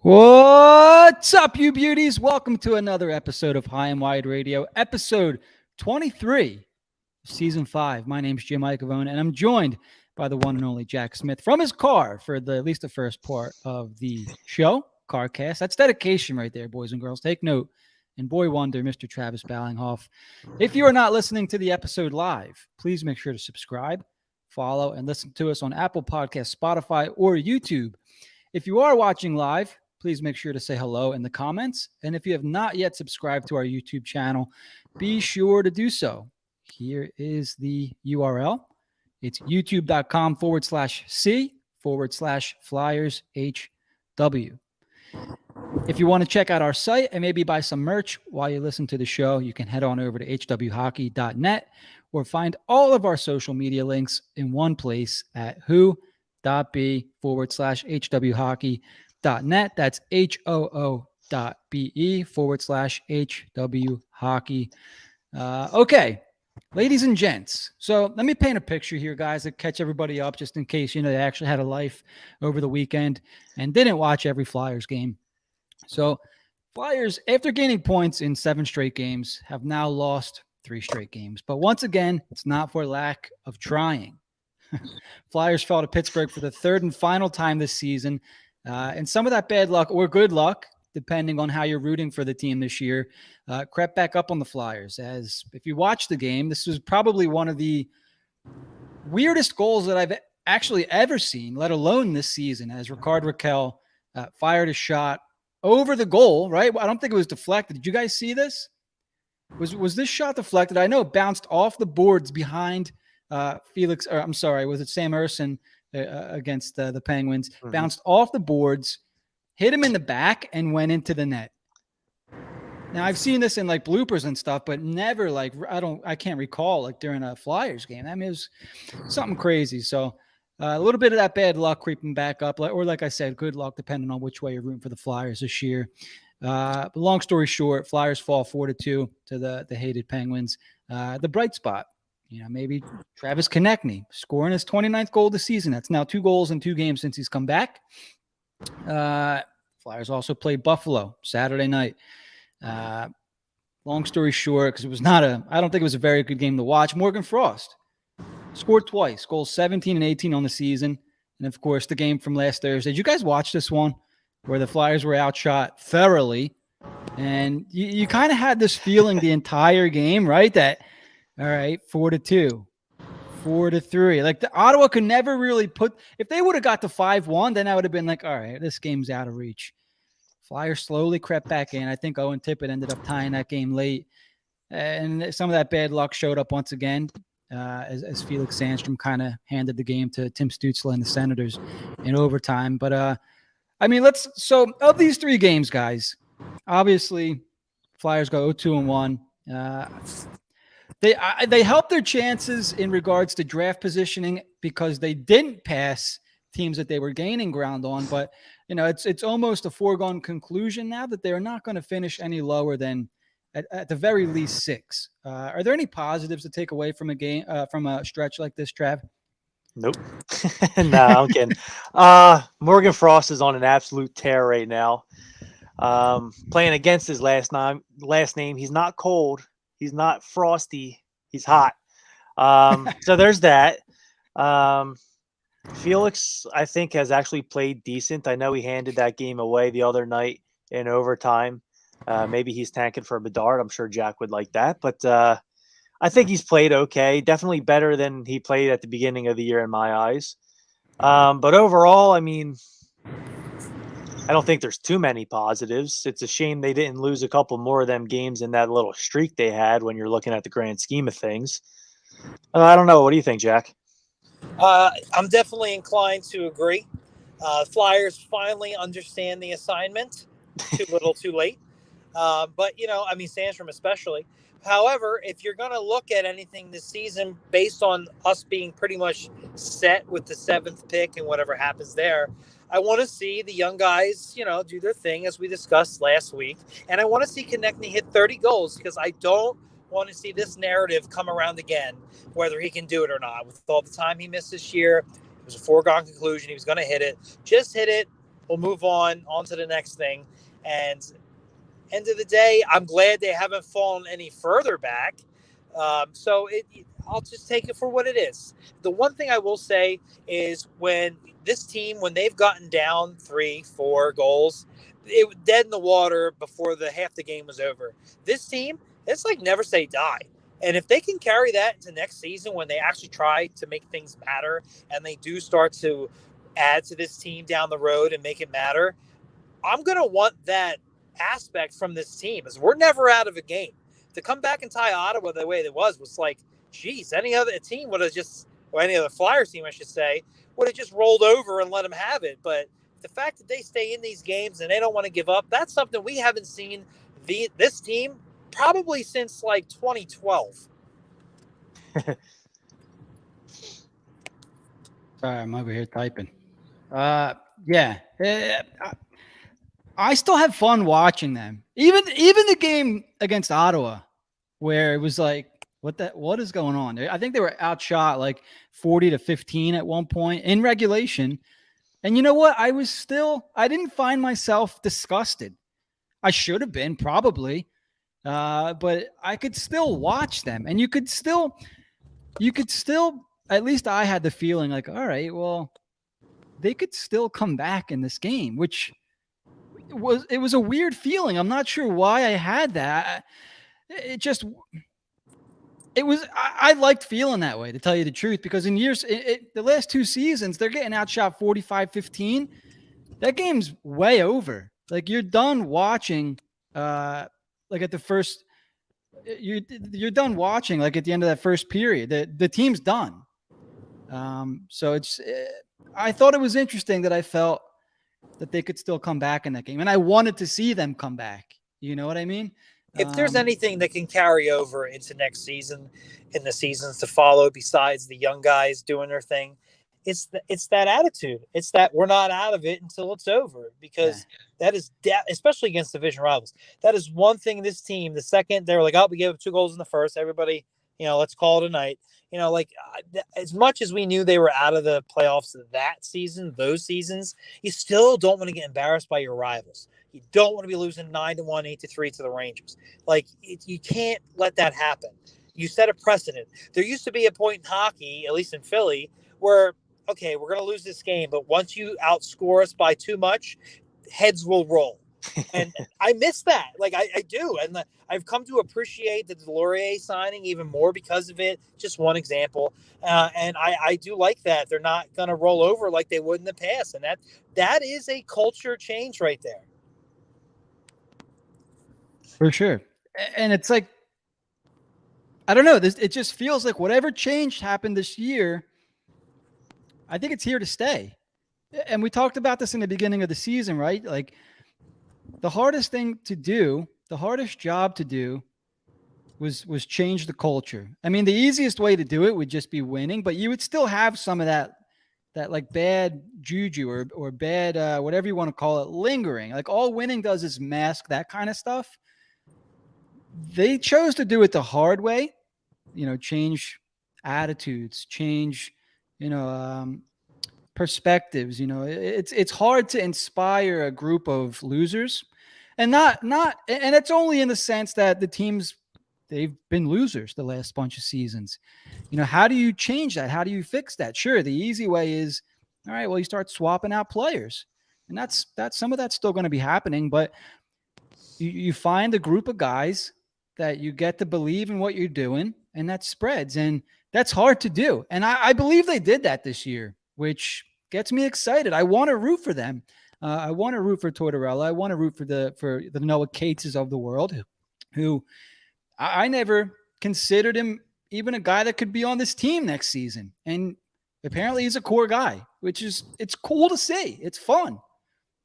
What's up, you beauties? Welcome to another episode of High and Wide Radio, episode 23, season 5. My name's Jim Icavone, and I'm joined by the one and only Jack Smith from his car for at least the first part of the show, CarCast. That's dedication right there, boys and girls. Take note. And boy wonder, Mr. Travis Ballinghoff. If you are not listening to the episode live, please make sure to subscribe, follow, and listen to us on Apple Podcasts, Spotify, or YouTube. If you are watching live, please make sure to say hello in the comments. And if you have not yet subscribed to our YouTube channel, be sure to do so. Here is the URL. It's youtube.com/C/FlyersHW. If you want to check out our site and maybe buy some merch while you listen to the show, you can head on over to hwhockey.net or find all of our social media links in one place at who.be/HWHockey.net. That's HOO.be/HWHockey. Okay, ladies and gents. So let me paint a picture here, guys, to catch everybody up just in case, they actually had a life over the weekend and didn't watch every Flyers game. So Flyers, after gaining points in 7 straight games, have now lost 3 straight games. But once again, it's not for lack of trying. Flyers fell to Pittsburgh for the third and final time this season. And some of that bad luck or good luck, depending on how you're rooting for the team this year, crept back up on the Flyers. As if you watch the game, this was probably one of the weirdest goals that I've actually ever seen, let alone this season, as Rickard Rakell fired a shot over the goal, right? I don't think it was deflected. Did you guys see this? Was this shot deflected? I know it bounced off the boards behind Felix, or I'm sorry, was it Sam Ersson against the Penguins? Mm-hmm. Bounced off the boards, hit him in the back, and went into the net. Now, I've seen this in like bloopers and stuff, but never like, I can't recall like during a Flyers game. I mean, it was something crazy. So a little bit of that bad luck creeping back up, or like I said, good luck depending on which way you're rooting for the Flyers this year. But long story short, Flyers fall 4-2 to the hated Penguins. The bright spot, maybe Travis Konechny scoring his 29th goal this season. That's now 2 goals in 2 games since he's come back. Flyers also played Buffalo Saturday night. Long story short, because it was I don't think it was a very good game to watch. Morgan Frost scored twice, goals 17 and 18 on the season. And of course, the game from last Thursday. Did you guys watch this one where the Flyers were outshot thoroughly? And you kind of had this feeling the entire game, right? That, all right, 4-2, 4-3. Like the Ottawa could never really if they would have got to 5-1, then I would have been like, all right, this game's out of reach. Flyers slowly crept back in. I think Owen Tippett ended up tying that game late. And some of that bad luck showed up once again as Felix Sandstrom kind of handed the game to Tim Stützle and the Senators in overtime. But, so of these 3 games, guys, obviously Flyers go 0-2-1. They helped their chances in regards to draft positioning because they didn't pass teams that they were gaining ground on. But, it's almost a foregone conclusion now that they're not going to finish any lower than at the very least 6. Are there any positives to take away from a game, from a stretch like this, Trav? Nope. No, I'm kidding. Morgan Frost is on an absolute tear right now. Playing against his last name. He's not cold. He's not frosty. He's hot. So there's that. Felix, I think, has actually played decent. I know he handed that game away the other night in overtime. Maybe he's tanking for Bedard. I'm sure Jack would like that. But I think he's played okay. Definitely better than he played at the beginning of the year in my eyes. But overall, I don't think there's too many positives. It's a shame they didn't lose a couple more of them games in that little streak they had when you're looking at the grand scheme of things. I don't know. What do you think, Jack? I'm definitely inclined to agree. Flyers finally understand the assignment. Too little, too late. But, Sandstrom especially. However, if you're going to look at anything this season based on us being pretty much set with the 7th pick and whatever happens there, I want to see the young guys, do their thing as we discussed last week. And I want to see Konechny hit 30 goals because I don't want to see this narrative come around again, whether he can do it or not. With all the time he missed this year, it was a foregone conclusion. He was going to hit it. Just hit it. We'll move on to the next thing. And end of the day, I'm glad they haven't fallen any further back. I'll just take it for what it is. The one thing I will say is when they've gotten down 3-4 goals, it was dead in the water before half the game was over. This team, it's like never say die. And if they can carry that into next season when they actually try to make things matter and they do start to add to this team down the road and make it matter, I'm going to want that aspect from this team, as we're never out of a game. To come back and tie Ottawa the way it was like, geez, any other team would have or any other Flyers team, I should say, would have just rolled over and let them have it. But the fact that they stay in these games and they don't want to give up, that's something we haven't seen this team probably since like 2012. Sorry, I'm over here typing. Yeah. I still have fun watching them. Even the game against Ottawa, where it was like, what is going on? I think they were outshot like 40-15 at one point in regulation. And you know what? I didn't find myself disgusted. I should have been probably, but I could still watch them, and you could still, at least I had the feeling like, all right, well, they could still come back in this game, which it was a weird feeling. I'm not sure why I had that. I liked feeling that way, to tell you the truth, because in the last 2 seasons, they're getting outshot 45-15. That game's way over. Like, you're done watching, like at the first, you're done watching, like at the end of that first period, the team's done. So I thought it was interesting that I felt that they could still come back in that game. And I wanted to see them come back. You know what I mean? If there's anything that can carry over into next season, in the seasons to follow, besides the young guys doing their thing, it's that attitude. It's that we're not out of it until it's over, because that is especially against division rivals. That is one thing this team, the second they were like, oh, we gave up 2 goals in the first, everybody, let's call it a night. As much as we knew they were out of the playoffs that season, those seasons, you still don't want to get embarrassed by your rivals. You don't want to be losing 9-1, 8-3 to the Rangers. You can't let that happen. You set a precedent. There used to be a point in hockey, at least in Philly, where, okay, we're going to lose this game, but once you outscore us by too much, heads will roll. And I miss that. I do. And I've come to appreciate the Delorier signing even more because of it. Just one example. And I do like that. They're not going to roll over like they would in the past. And that is a culture change right there. For sure. And it's like, I don't know, it just feels like whatever change happened this year, I think it's here to stay. And we talked about this in the beginning of the season, right? Like, the hardest job to do was change the culture. I mean, the easiest way to do it would just be winning, but you would still have some of that like bad juju or bad, whatever you want to call it, lingering. Like, all winning does is mask that kind of stuff. They chose to do it the hard way, change attitudes, change, perspectives. It's hard to inspire a group of losers, and and it's only in the sense that the teams, they've been losers the last bunch of seasons. How do you change that? How do you fix that? Sure, the easy way is, all right, well, you start swapping out players, and that's some of that's still going to be happening, but you find a group of guys that you get to believe in what you're doing, and that spreads, and that's hard to do. And I believe they did that this year, which gets me excited. I want to root for them. I want to root for Tortorella. I want to root for the Noah Cateses of the world, who I never considered him even a guy that could be on this team next season. And apparently he's a core guy, it's cool to see. It's fun.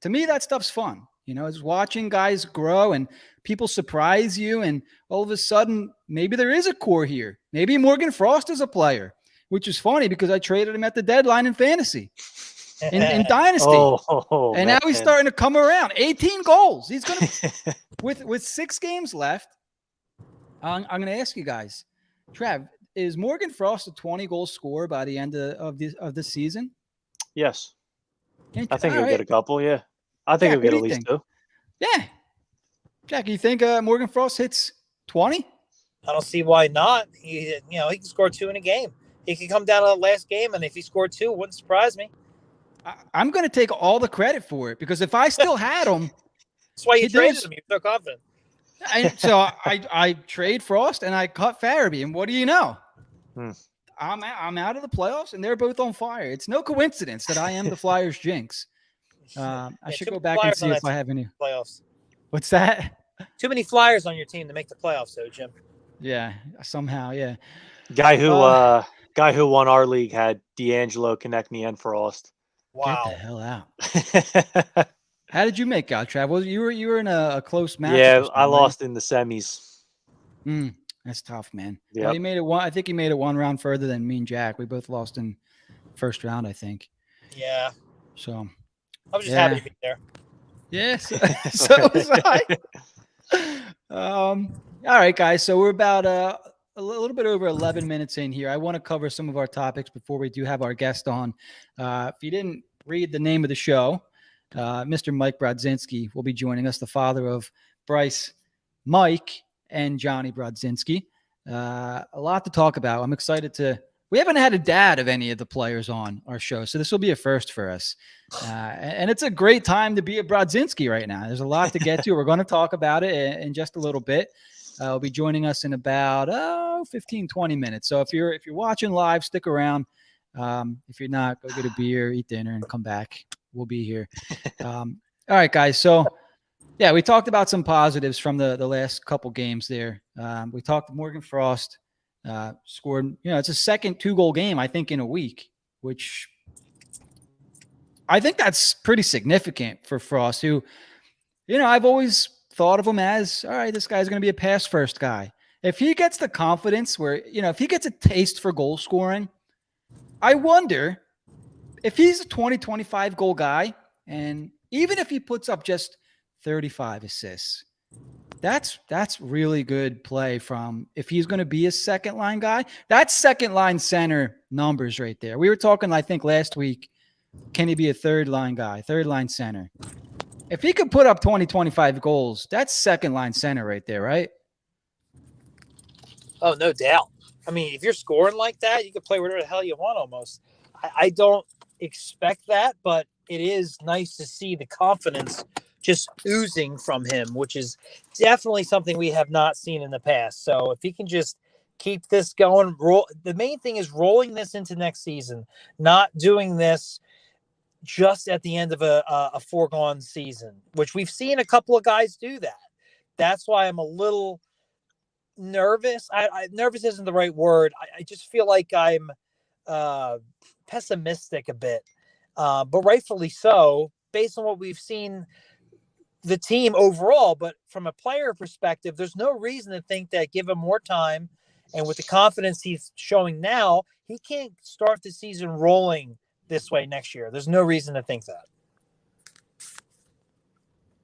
To me, that stuff's fun. It's watching guys grow and people surprise you. And all of a sudden, maybe there is a core here. Maybe Morgan Frost is a player, which is funny because I traded him at the deadline in fantasy, in Dynasty. And now he's starting to come around. 18 goals. He's going to, with 6 games left. I'm going to ask you guys, Trav, is Morgan Frost a 20-goal scorer by the end of the season? Yes. I think he'll get a couple, yeah. I think Jack, he'll get what do at you least think? 2. Yeah. Jack, you think Morgan Frost hits 20? I don't see why not. He can score 2 in a game. He could come down to the last game, and if he scored 2, it wouldn't surprise me. I'm going to take all the credit for it because if I still had him, that's why you traded there's- him. You're so confident. so I trade Frost and I cut Farabee, and what do you know? I'm out of the playoffs, and they're both on fire. It's no coincidence that I am the Flyers jinx. I should go back and see if I have any playoffs. What's that? Too many Flyers on your team to make the playoffs, though, Jim. Yeah, somehow, yeah. Guy who won our league had D'Angelo, Konechny, and Frost. Wow. Get the hell out. How did you make out, Trav? You were in a close match. Yeah, I lost in the semis. That's tough, man. Yeah, well, he made it one. I think he made it one round further than me and Jack. We both lost in first round, I think. Yeah. So I was just happy to be there. Yes. So was I. All right, guys. So we're about a little bit over 11 minutes in here. I want to cover some of our topics before we do have our guest on. If you didn't read the name of the show, Mr. Mike Brodzinski will be joining us, the father of Bryce, Mike, and Johnny Brodzinski. A lot to talk about. I'm excited we haven't had a dad of any of the players on our show, so this will be a first for us. And it's a great time to be a Brodzinski right now. There's a lot to get to. We're going to talk about it in just a little bit. He'll be joining us in about 15, 20 minutes. So if you're watching live, stick around. If you're not, go get a beer, eat dinner, and come back. We'll be here. All right, guys. So, yeah, we talked about some positives from the last couple games there. We talked Morgan Frost scored, it's a second 2-goal game, I think, in a week, which I think that's pretty significant for Frost, who, I've always thought of him as, all right, this guy's going to be a pass first guy. If he gets the confidence where, if he gets a taste for goal scoring, I wonder if he's a 20, 25 goal guy, and even if he puts up just 35 assists, that's really good play from if he's going to be a second line guy. That's second line center numbers right there. We were talking, I think, last week, can he be a third line guy, third line center? If he could put up 20, 25 goals, that's second line center right there, right? Oh, no doubt. I mean, if you're scoring like that, you can play whatever the hell you want almost. I don't expect that, but it is nice to see the confidence just oozing from him, which is definitely something we have not seen in the past. So if he can just keep this going, the main thing is rolling this into next season, not doing this just at the end of a foregone season, which we've seen a couple of guys do that. That's why I'm a little nervous. Nervous isn't the right word. I just feel like I'm pessimistic a bit, but rightfully so, based on what we've seen the team overall. But from a player perspective, there's no reason to think that give him more time, and with the confidence he's showing now, he can't start the season rolling this way next year. There's no reason to think that.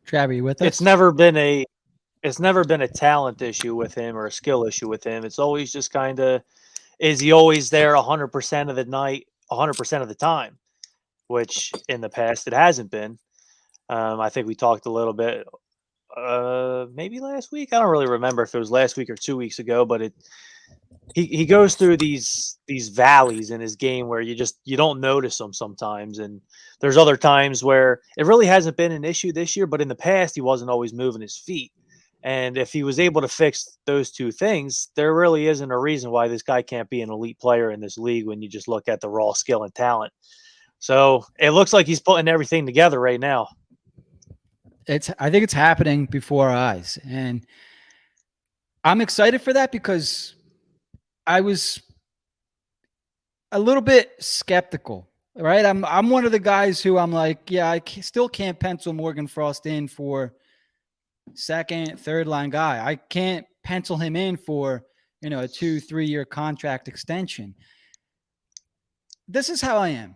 Travis, you with us? It's never been a talent issue with him or a skill issue with him. It's always just kind of, is he always there 100% of the night, 100% of the time, which in the past it hasn't been. I think we talked a little bit, maybe last week. I don't really remember if it was last week or 2 weeks ago, but he goes through these valleys in his game where you don't notice them sometimes, and there's other times where it really hasn't been an issue this year, but in the past he wasn't always moving his feet. And if he was able to fix those two things, there really isn't a reason why this guy can't be an elite player in this league when you just look at the raw skill and talent. So it looks like he's putting everything together right now. I think it's happening before our eyes, and I'm excited for that because I was a little bit skeptical, right? I'm one of the guys who I'm like, yeah, I still can't pencil Morgan Frost in for second, third line guy. I can't pencil him in for, a 2-3 year contract extension. This is how I am.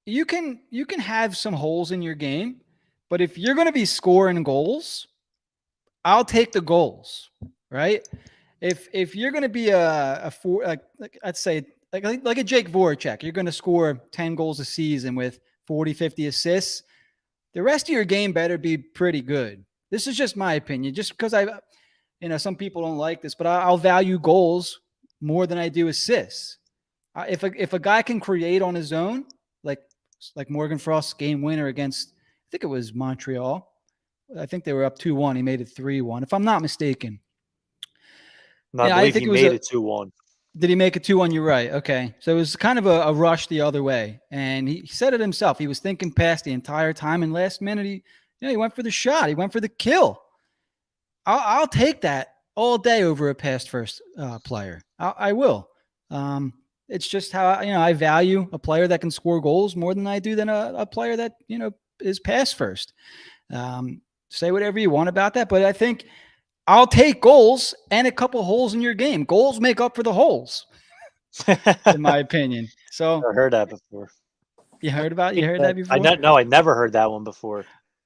You can have some holes in your game, but if you're going to be scoring goals, I'll take the goals, right? If you're going to be a four, like let's say like a Jake Voracek, you're going to score 10 goals a season with 40, 50 assists. the rest of your game better be pretty good. This is just my opinion, just because some people don't like this, but I'll value goals more than I do assists. If a guy can create on his own, like Morgan Frost's game winner against, I think it was Montreal. I think they were up 2-1. He made it 3-1, if I'm not mistaken. I believe he made it 2-1. Did he make it 2-1? You're right. Okay. So it was kind of a rush the other way. And he said it himself. He was thinking past the entire time. And last minute, he went for the shot. He went for the kill. I'll take that all day over a pass first player. I will. It's just how I value a player that can score goals more than I do than a player that is pass first. Say whatever you want about that, but I think I'll take goals and a couple holes in your game. Goals make up for the holes, in my opinion. So I heard that before. You heard that before? No, I never heard that one before.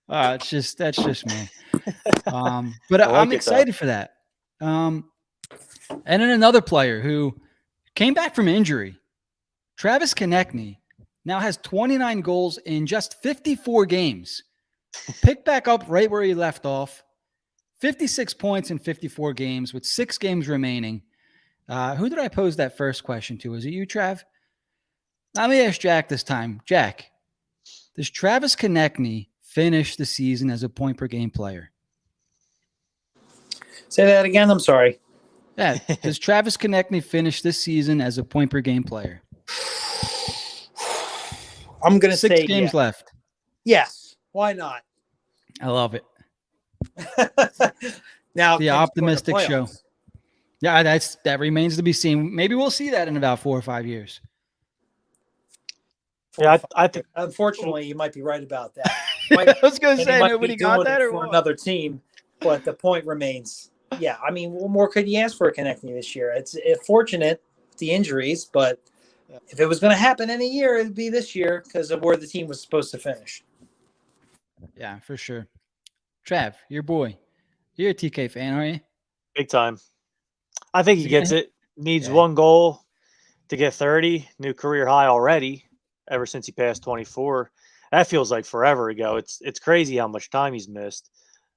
That's just me. But I'm excited for that. And then another player who came back from injury, Travis Konechny, now has 29 goals in just 54 games. Picked back up right where he left off. 56 points in 54 games with 6 games remaining. Who did I pose that first question to? Was it you, Trav? Let me ask Jack this time. Jack, does Travis Konechny finish the season as a point per game player? Say that again. I'm sorry. Yeah. Does Travis Konechny finish this season as a point per game player? I'm going to say 6 games left. Yes. Why not? I love it. Now the optimistic show. Yeah, that remains to be seen. Maybe we'll see that in about 4 or 5 years. Yeah, I think. Unfortunately, you might be right about that. I was going to say nobody got that or for what? Another team, but the point remains. Yeah, I mean, what more could you ask for Konechny this year? It's fortunate with the injuries, but if it was going to happen any year, it'd be this year because of where the team was supposed to finish. Yeah, for sure. Trav, your boy. You're a TK fan, aren't you? Big time. I think he gets it. Needs 1 goal to get 30. New career high already ever since he passed 24. That feels like forever ago. It's crazy how much time he's missed.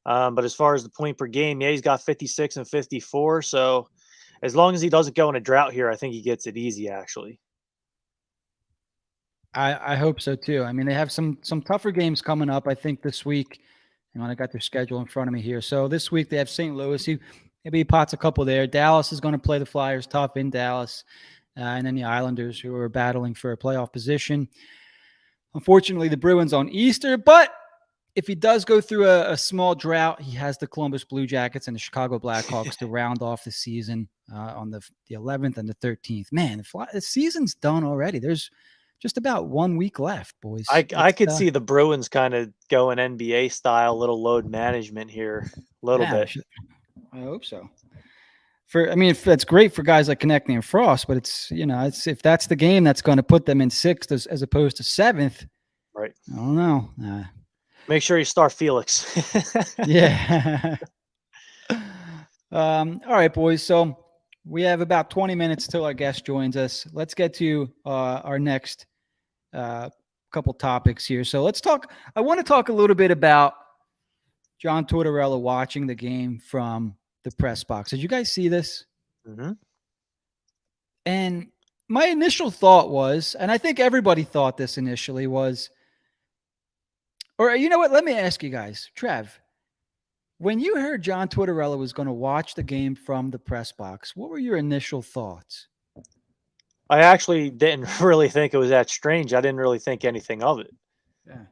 But as far as the point per game, he's got 56 and 54. So as long as he doesn't go in a drought here, I think he gets it easy, actually. I hope so, too. I mean, they have some tougher games coming up, I think, this week. I got their schedule in front of me here. So this week they have St. Louis. Maybe he pots a couple there. Dallas is going to play the Flyers tough in Dallas. And then the Islanders, who are battling for a playoff position. Unfortunately, the Bruins on Easter. But if he does go through a small drought, he has the Columbus Blue Jackets and the Chicago Blackhawks to round off the season on the 11th and the 13th. Man, the season's done already. There's just about 1 week left, boys. I could see the Bruins kind of going NBA style, little load management here, a little bit. I hope so. If that's great for guys like Konechny and Frost, but it's if that's the game that's going to put them in 6th as opposed to 7th. Right. I don't know. Make sure you start Felix. Yeah. All right, boys. So we have about 20 minutes till our guest joins us. Let's get to our next couple topics here. So I want to talk a little bit about John Tortorella watching the game from the press box. Did you guys see this? Mm-hmm. And my initial thought was, and I think everybody thought this initially was, or you know what? Let me ask you guys, Trev, when you heard John Tortorella was going to watch the game from the press box, what were your initial thoughts? I actually didn't really think it was that strange. I didn't really think anything of it. Yeah.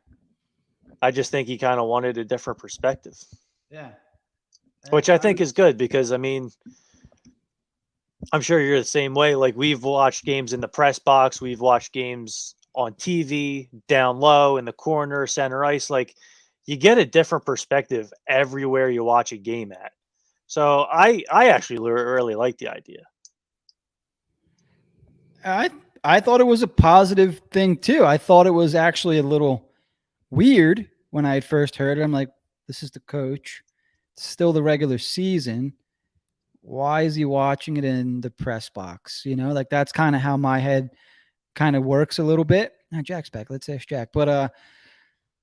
I just think he kind of wanted a different perspective. Yeah. Which I think is good because, I'm sure you're the same way. Like, we've watched games in the press box. We've watched games on TV, down low, in the corner, center ice. Like, you get a different perspective everywhere you watch a game at. So I actually really like the idea. I thought it was a positive thing, too. I thought it was actually a little weird when I first heard it. I'm like, this is the coach. It's still the regular season. Why is he watching it in the press box? That's kind of how my head kind of works a little bit. Now, Jack's back. Let's ask Jack. But,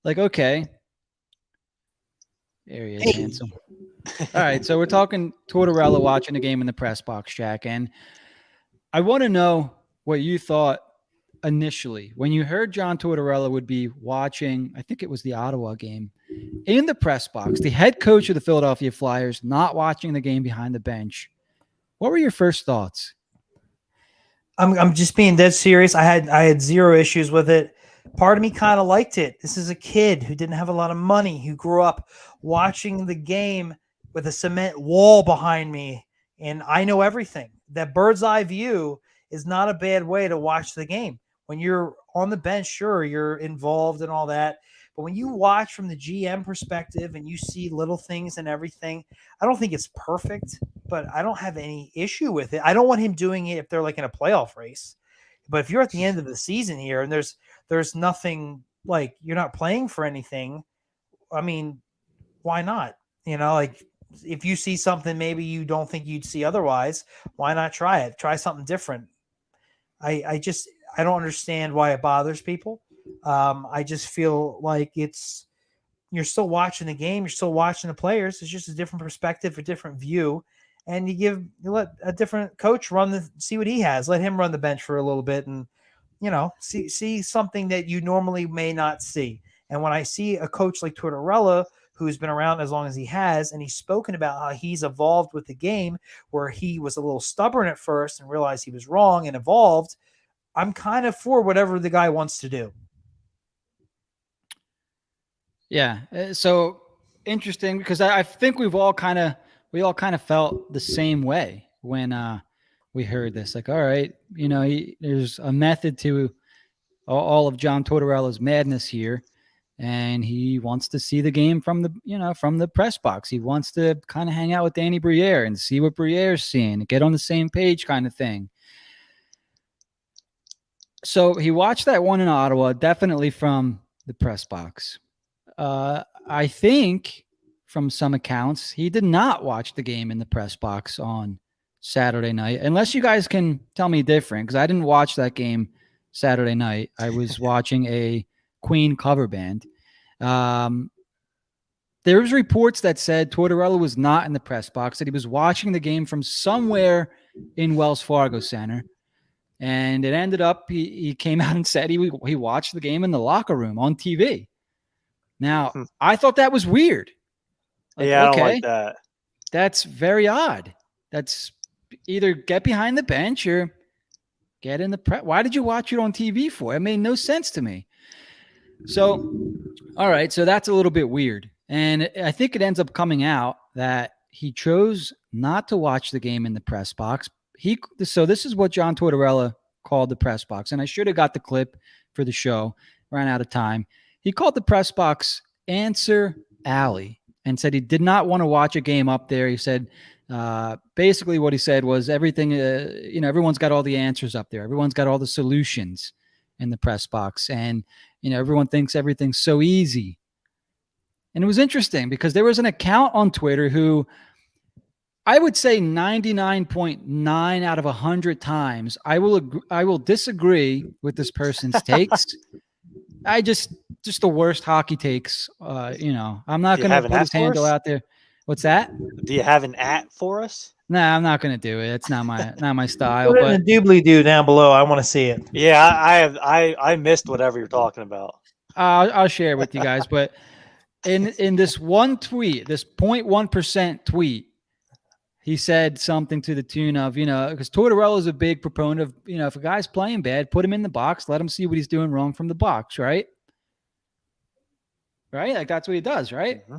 okay, There he is, handsome. All right, so we're talking Tortorella watching the game in the press box, Jack, and I want to know what you thought initially when you heard John Tortorella would be watching, I think it was the Ottawa game, in the press box, the head coach of the Philadelphia Flyers not watching the game behind the bench. What were your first thoughts? I'm just being dead serious. I had zero issues with it. Part of me kind of liked it. This is a kid who didn't have a lot of money, who grew up watching the game with a cement wall behind me, and I know everything. That bird's eye view is not a bad way to watch the game. When you're on the bench, sure, you're involved and all that. But when you watch from the GM perspective and you see little things and everything, I don't think it's perfect, but I don't have any issue with it. I don't want him doing it if they're like in a playoff race. But if you're at the end of the season here and there's nothing, like you're not playing for anything, I mean, why not? Like if you see something maybe you don't think you'd see otherwise, why not try it? Try something different. I don't understand why it bothers people. I just feel like you're still watching the game, you're still watching the players. It's just a different perspective, a different view, and you let a different coach see what he has. Let him run the bench for a little bit, and see something that you normally may not see. And when I see a coach like Tortorella, who's been around as long as he has, and he's spoken about how he's evolved with the game, where he was a little stubborn at first and realized he was wrong and evolved, I'm kind of for whatever the guy wants to do. Yeah. So interesting, because I think we all kind of felt the same way when we heard this. Like, all right, there's a method to all of John Tortorella's madness here, and he wants to see the game from the press box. He wants to kind of hang out with Danny Briere and see what Briere's seeing, get on the same page, kind of thing. So he watched that one in Ottawa, definitely from the press box. I think from some accounts, he did not watch the game in the press box on Saturday night, unless you guys can tell me different, because I didn't watch that game Saturday night. I was watching a Queen cover band. There was reports that said Tortorella was not in the press box, that he was watching the game from somewhere in Wells Fargo Center. And it ended up, he came out and said he watched the game in the locker room on TV. Now, I thought that was weird. Like, yeah, I don't like that. That's very odd. That's either get behind the bench or get in the prep. Why did you watch it on TV for? It made no sense to me. So, all right, so that's a little bit weird. And I think it ends up coming out that he chose not to watch the game in the press box. So this is what John Tortorella called the press box. And I should have got the clip for the show. Ran out of time. He called the press box Answer Alley and said he did not want to watch a game up there. He said basically what he said was everything, everyone's got all the answers up there. Everyone's got all the solutions in the press box. And, everyone thinks everything's so easy. And it was interesting because there was an account on Twitter who I would say 99.9 out of 100 times I will disagree with this person's takes. I just the worst hockey takes. I'm not going to put his handle out there. What's that? Do you have an @ for us? Nah, I'm not going to do it. It's not my style. Put it in the doobly-doo down below. I want to see it. Yeah, I missed whatever you're talking about. I'll share it with you guys. But in this one tweet, this 0.1% tweet, he said something to the tune of, because Tortorella is a big proponent of, if a guy's playing bad, put him in the box, let him see what he's doing wrong from the box, right? Right? Like that's what he does, right? Mm-hmm.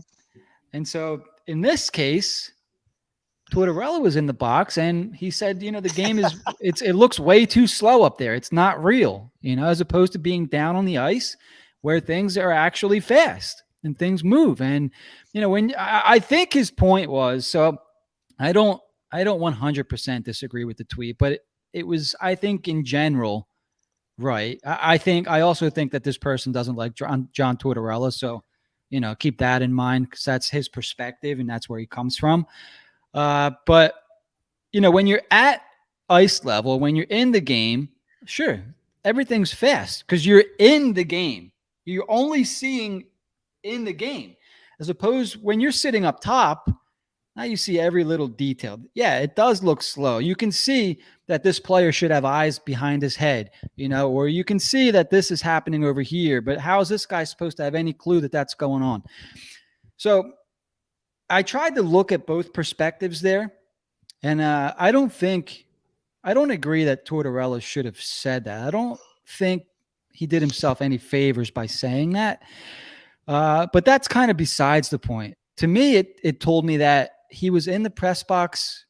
And so in this case, Tortorella was in the box and he said, the game is, it looks way too slow up there. It's not real, as opposed to being down on the ice where things are actually fast and things move. And, when I think his point was, so I don't 100% disagree with the tweet, but it was, I think in general, right. I also think that this person doesn't like John Tortorella. So, keep that in mind because that's his perspective and that's where he comes from. But when you're at ice level, when you're in the game, sure, everything's fast because you're in the game. You're only seeing in the game. as opposed when you're sitting up top, now you see every little detail. Yeah, it does look slow. You can see that this player should have eyes behind his head, or you can see that this is happening over here, but how is this guy supposed to have any clue that that's going on? So I tried to look at both perspectives there, and I don't agree that Tortorella should have said that. I don't think he did himself any favors by saying that. But that's kind of besides the point. To me, it told me that he was in the press box,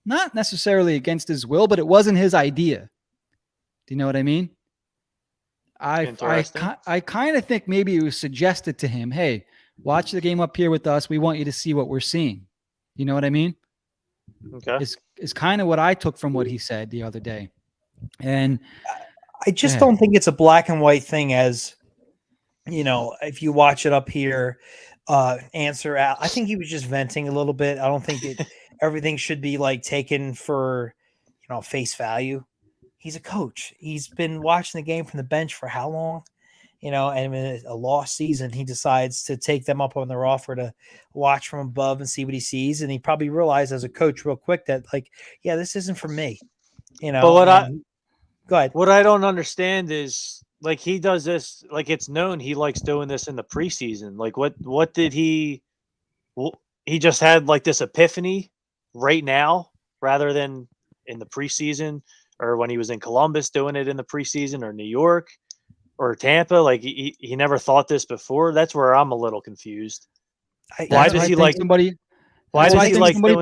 not necessarily against his will, but it wasn't his idea. Do you know what I mean? I kind of think maybe it was suggested to him, hey, watch the game up here with us. We want you to see what we're seeing. You know what I mean? Okay. It's kind of what I took from what he said the other day. And I just don't think it's a black and white thing as, if you watch it up here, answer out. I think he was just venting a little bit. I don't think everything should be like taken for, face value. He's a coach. He's been watching the game from the bench for how long? And in a lost season, he decides to take them up on their offer to watch from above and see what he sees. And he probably realized as a coach real quick that, like, yeah, this isn't for me. But go ahead. What I don't understand is, like, he does this, like, it's known he likes doing this in the preseason. Like, what did he just had like this epiphany right now rather than in the preseason, or when he was in Columbus doing it in the preseason, or New York or Tampa? Like, he never thought this before. That's where I'm a little confused. Why does he like somebody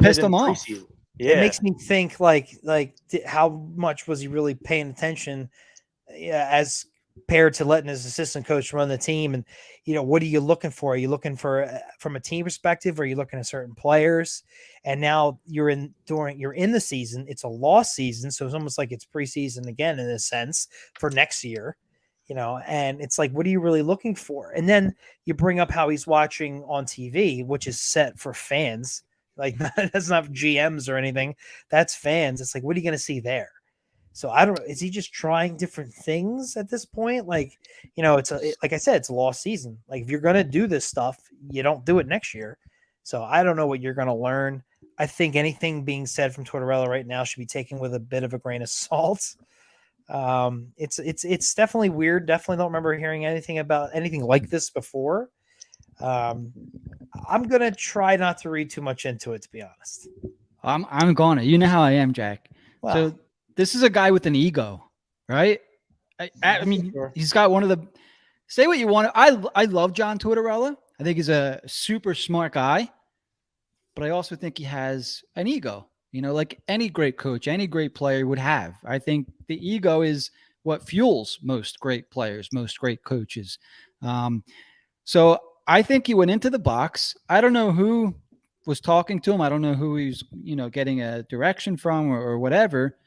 pissed him off? Yeah. It makes me think like how much was he really paying attention as compared to letting his assistant coach run the team? And, what are you looking for? Are you looking for from a team perspective? Or are you looking at certain players? And now you're in the season. It's a lost season. So it's almost like it's preseason again, in a sense, for next year, and it's like, what are you really looking for? And then you bring up how he's watching on TV, which is set for fans. Like, that's not GMs or anything. That's fans. It's like, what are you going to see there? So is he just trying different things at this point? Like, like I said, it's a lost season. Like, if you're going to do this stuff, you don't do it next year. So I don't know what you're going to learn. I think anything being said from Tortorella right now should be taken with a bit of a grain of salt. It's definitely weird. Definitely don't remember hearing anything like this before. I'm gonna try not to read too much into it, to be honest. I'm gonna. You know how I am, Jack. Wow. So this is a guy with an ego, right? I mean, sure. He's got one of the. Say what you want. I love John Tortorella. I think he's a super smart guy, but I also think he has an ego. Like any great coach, any great player would have. I think the ego is what fuels most great players, most great coaches. So I think he went into the box. I don't know who was talking to him. I don't know who he's, getting a direction from or whatever,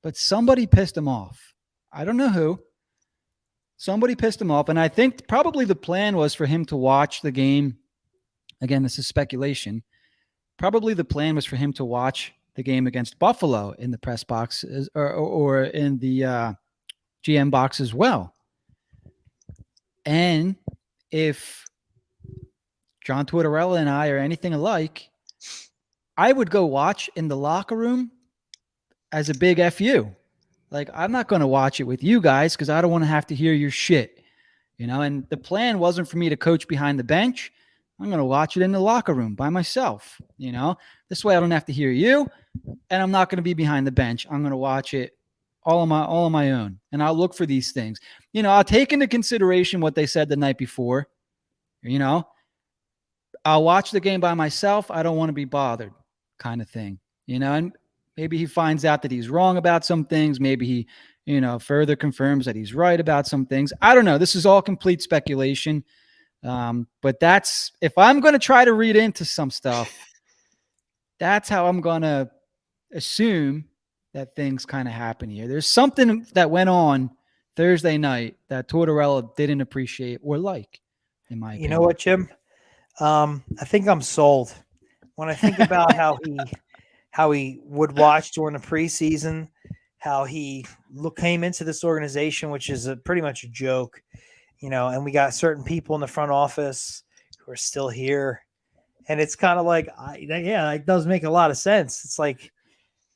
but somebody pissed him off. I don't know who. Somebody pissed him off. And I think probably the plan was for him to watch the game. Again, this is speculation. Probably the plan was for him to watch the game against Buffalo in the press box or in the GM box as well. And if John Tortorella and I are anything alike, I would go watch in the locker room as a big FU. Like, I'm not going to watch it with you guys because I don't want to have to hear your shit. And the plan wasn't for me to coach behind the bench. I'm going to watch it in the locker room by myself. This way I don't have to hear you, and I'm not going to be behind the bench. I'm going to watch it all on my own, and I'll look for these things. I'll take into consideration what they said the night before. I'll watch the game by myself. I don't want to be bothered, kind of thing. And maybe he finds out that he's wrong about some things. Maybe he, further confirms that he's right about some things. I don't know. This is all complete speculation. But if I'm going to try to read into some stuff, that's how I'm going to assume that things kind of happen here. There's something that went on Thursday night that Tortorella didn't appreciate or like, in my opinion. You know what, Jim? I think I'm sold. When I think about how he would watch during the preseason, how he came into this organization, which is pretty much a joke, and we got certain people in the front office who who are still here. And it's kind of like, yeah, it does make a lot of sense. It's like,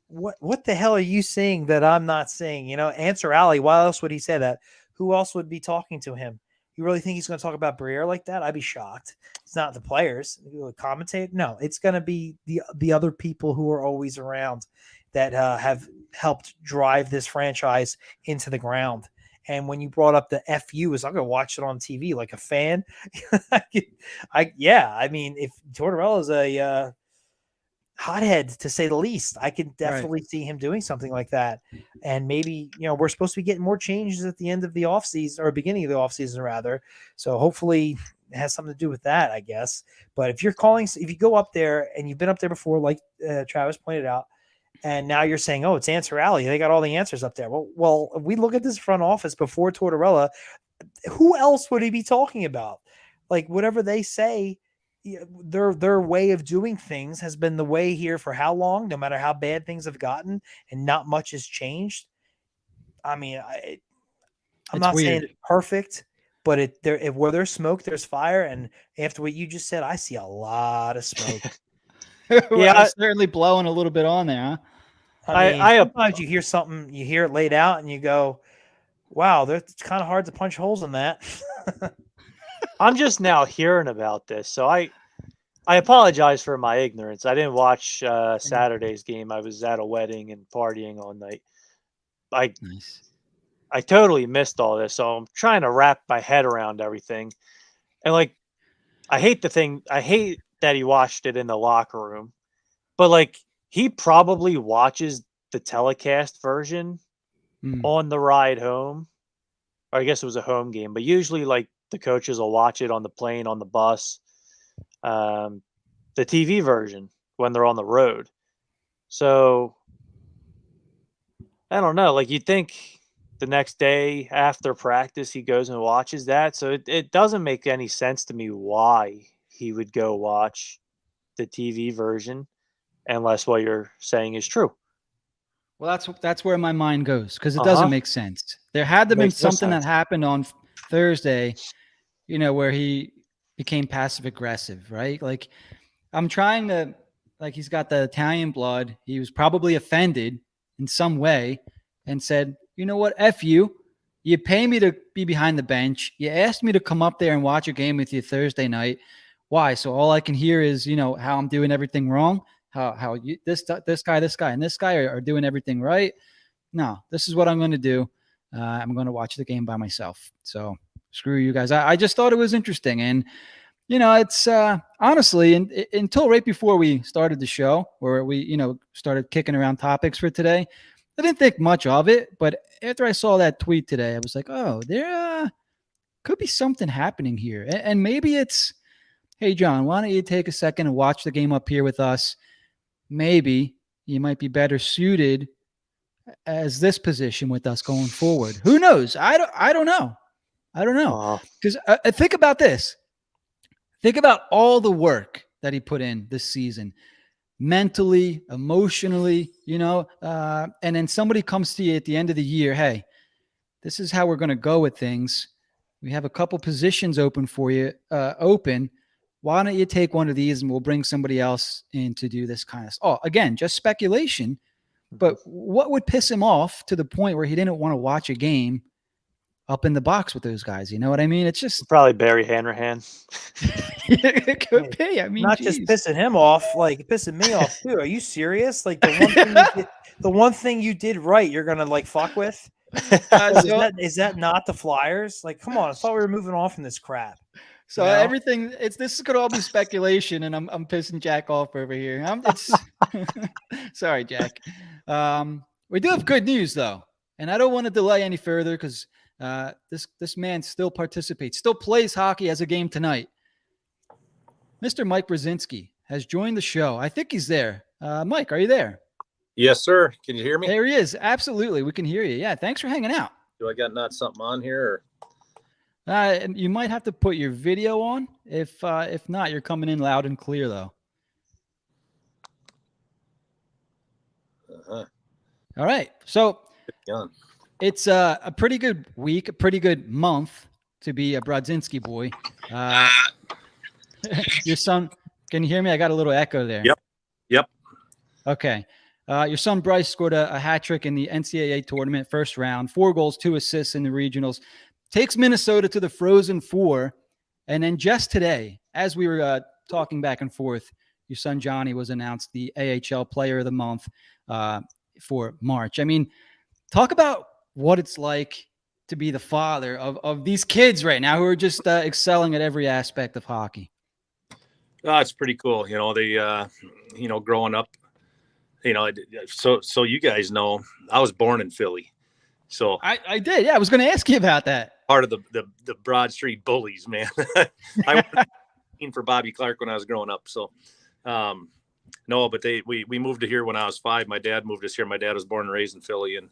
what the hell are you saying that I'm not saying? Answer Ali. Why else would he say that? Who else would be talking to him? You really think he's going to talk about Briere like that? I'd be shocked. It's not the players who would commentate. No, it's going to be the other people who are always around that have helped drive this franchise into the ground. And when you brought up the FUs, I'm going to watch it on TV like a fan. I mean, if Tortorella's a hothead, to say the least, I can definitely see him doing something like that. And maybe, we're supposed to be getting more changes at the end of the offseason, or beginning of the offseason rather. So hopefully it has something to do with that, I guess. But if you go up there and you've been up there before, like Travis pointed out, and now you're saying, oh, it's Answer Alley, they got all the answers up there. Well, if we look at this front office before Tortorella, who else would he be talking about? Like, whatever they say, their way of doing things has been the way here for how long, no matter how bad things have gotten, and not much has changed. I mean, I'm not saying it's perfect, but where there's smoke, there's fire. And after what you just said, I see a lot of smoke. Yeah, certainly blowing a little bit on there, huh? I mean, sometimes you hear something, you hear it laid out, and you go, wow, it's kind of hard to punch holes in that. I'm just now hearing about this, so I apologize for my ignorance. I didn't watch Saturday's game. I was at a wedding and partying all night. I totally missed all this, so I'm trying to wrap my head around everything. And I hate that he watched it in the locker room, but he probably watches the telecast version on the ride home. Or I guess it was a home game, but usually the coaches will watch it on the plane, on the bus, the TV version when they're on the road. So I don't know. You'd think the next day after practice, he goes and watches that. So it doesn't make any sense to me why he would go watch the TV version unless what you're saying is true. Well, that's where my mind goes, because it doesn't make sense. There had to be something that happened on Thursday, where he became passive aggressive, right? I'm trying to, he's got the Italian blood. He was probably offended in some way and said, you know what? F you. You pay me to be behind the bench. You asked me to come up there and watch a game with you Thursday night. Why? So all I can hear is, how I'm doing everything wrong. How this guy, and this guy are doing everything right. No, this is what I'm going to do. I'm going to watch the game by myself. So screw you guys. I just thought it was interesting. And, it's honestly, until right before we started the show, where we, started kicking around topics for today, I didn't think much of it. But after I saw that tweet today, I was like, oh, there could be something happening here. And maybe it's, hey, John, why don't you take a second and watch the game up here with us? Maybe you might be better suited as this position with us going forward. Who knows? I don't know. Because think about this. Think about all the work that he put in this season, mentally, emotionally, and then somebody comes to you at the end of the year. Hey, this is how we're going to go with things. We have a couple positions open for you, Why don't you take one of these and we'll bring somebody else in to do this kind of stuff? Oh, again, just speculation. But what would piss him off to the point where he didn't want to watch a game up in the box with those guys? You know what I mean? It's just probably Barry Hanrahan. It could be. I mean, not just pissing him off, pissing me off too. Are you serious? The one thing you did right, you're gonna fuck with? Is that not the Flyers? Come on, I thought we were moving on from this crap. So everything, this could all be speculation, and I'm pissing Jack off over here. Sorry, Jack. We do have good news though, and I don't want to delay any further because this man still participates, still plays hockey as a game tonight. Mr. Mike Brodzinski has joined the show. I think he's there. Mike, are you there? Yes, sir. Can you hear me? There he is. Absolutely, we can hear you. Yeah, thanks for hanging out. Do I got not something on here? You might have to put your video on. If not, you're coming in loud and clear though. All right. So it's a pretty good week, a pretty good month to be a Brodzinski boy. Your son, can you hear me? I got a little echo there. Yep. Okay. Your son Bryce scored a hat trick in the NCAA tournament, first round, 4 goals, 2 assists in the regionals, takes Minnesota to the Frozen Four. And then just today, as we were talking back and forth, your son Johnny was announced the AHL Player of the Month for March. I mean, talk about what it's like to be the father of these kids right now who are just excelling at every aspect of hockey. It's pretty cool. They, growing up, so you guys know, I was born in Philly. So I did. Yeah, I was going to ask you about that. Part of the Broad Street Bullies, man. I was for Bobby Clark when I was growing up. So, no, but we moved to here when I was 5. My dad moved us here. My dad was born and raised in Philly and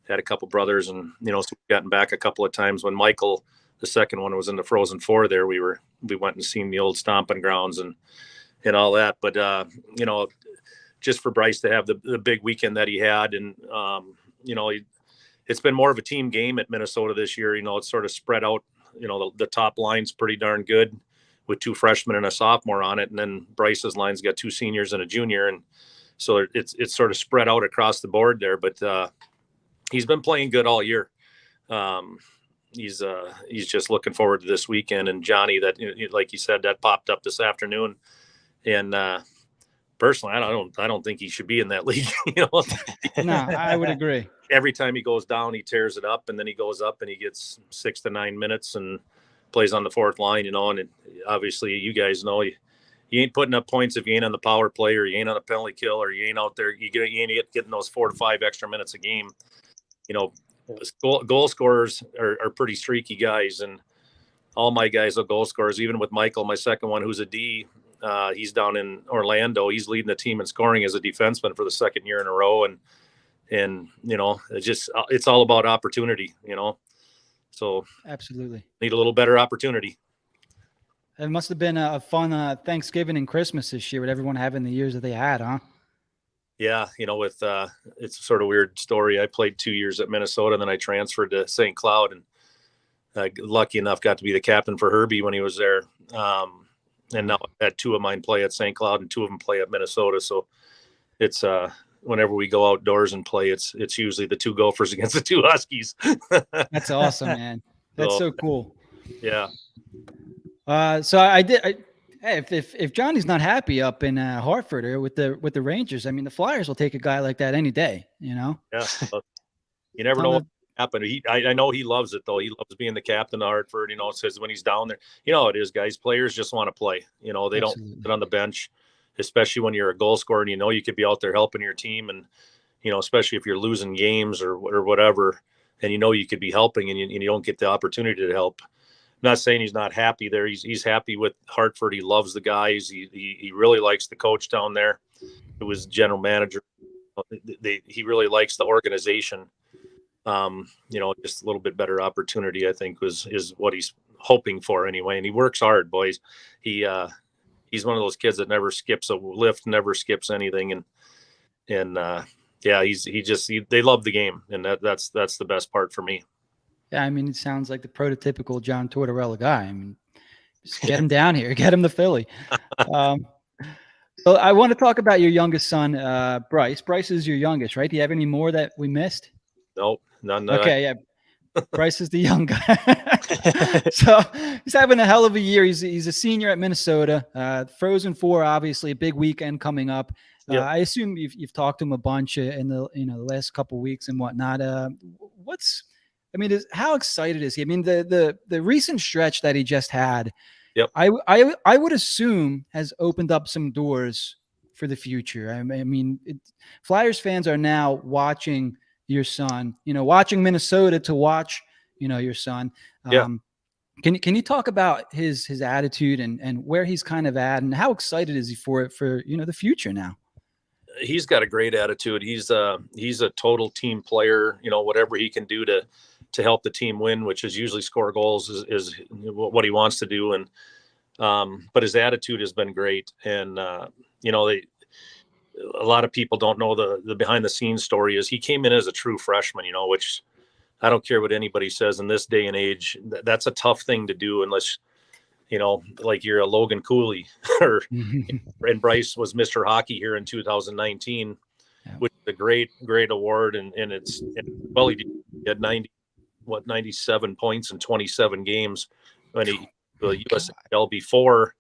had a couple brothers, and so we've gotten back a couple of times. When Michael, the second one, was in the Frozen Four there, we went and seen the old stomping grounds and all that. But just for Bryce to have the big weekend that he had, and it's been more of a team game at Minnesota this year. It's sort of spread out. The top line's pretty darn good with 2 freshmen and a sophomore on it, and then Bryce's line's got 2 seniors and a junior, and so it's sort of spread out across the board there. But he's been playing good all year. He's just looking forward to this weekend. And Johnny, that, like you said, that popped up this afternoon, and personally, I don't think he should be in that league. No, I would agree. Every time he goes down, he tears it up, and then he goes up and he gets 6 to 9 minutes and plays on the 4th line, and obviously you guys know you ain't putting up points if you ain't on the power play, or you ain't on a penalty kill, or you ain't out there. You ain't getting those 4 to 5 extra minutes a game. Goal scorers are pretty streaky guys, and all my guys are goal scorers. Even with Michael, my second one, who's a D, he's down in Orlando. He's leading the team in scoring as a defenseman for the 2nd year in a row, and it's all about opportunity. So absolutely need a little better opportunity. It must have been a fun Thanksgiving and Christmas this year with everyone having the years that they had, huh? Yeah, with it's a sort of weird story. I played 2 years at Minnesota, and then I transferred to St. Cloud, and lucky enough got to be the captain for Herbie when he was there. And now I've had 2 of mine play at St. Cloud, and 2 of them play at Minnesota. So it's whenever we go outdoors and play, it's usually the 2 Gophers against the 2 Huskies. That's awesome, man. That's so cool. Yeah. So hey, if Johnny's not happy up in Hartford or with the Rangers, I mean, the Flyers will take a guy like that any day, Yeah. You never know what happen. I know he loves it, though. He loves being the captain of Hartford. Says when he's down there, it is, guys. Players just want to play. They Absolutely. Don't sit on the bench, especially when you're a goal scorer and you could be out there helping your team, and especially if you're losing games or whatever, and you could be helping, and you don't get the opportunity to help. I'm not saying he's not happy there. He's happy with Hartford. He loves the guys. He really likes the coach down there, who was general manager. He really likes the organization. Just a little bit better opportunity, I think, is what he's hoping for anyway. And he works hard, boys. He's one of those kids that never skips a lift, never skips anything. And they love the game. And that's the best part for me. Yeah. I mean, it sounds like the prototypical John Tortorella guy. I mean, just get him down here, get him to Philly. So I want to talk about your youngest son, Bryce. Bryce is your youngest, right? Do you have any more that we missed? Nope. None. Okay. Yeah. Bryce is the young guy. So he's having a hell of a year. He's a senior at Minnesota. Frozen Four, obviously a big weekend coming up. Yep. I assume you've talked to him a bunch in the last couple of weeks and whatnot. How excited is he? I mean, the recent stretch that he just had, yep. I would assume has opened up some doors for the future. I mean, Flyers fans are now watching your son, watching Minnesota to watch, your son. Yeah. Can you talk about his attitude and where he's kind of at, and how excited is he for the future now? He's got a great attitude. He's a total team player. Whatever he can do to help the team win, which is usually score goals, is what he wants to do. And but his attitude has been great. And a lot of people don't know the behind the scenes story. Is he came in as a true freshman, which I don't care what anybody says in this day and age. That's a tough thing to do unless like you're a Logan Cooley or, and Bryce was Mr. Hockey here in 2019, which is a great award. And he had 97 points in 27 games when he, the USL before,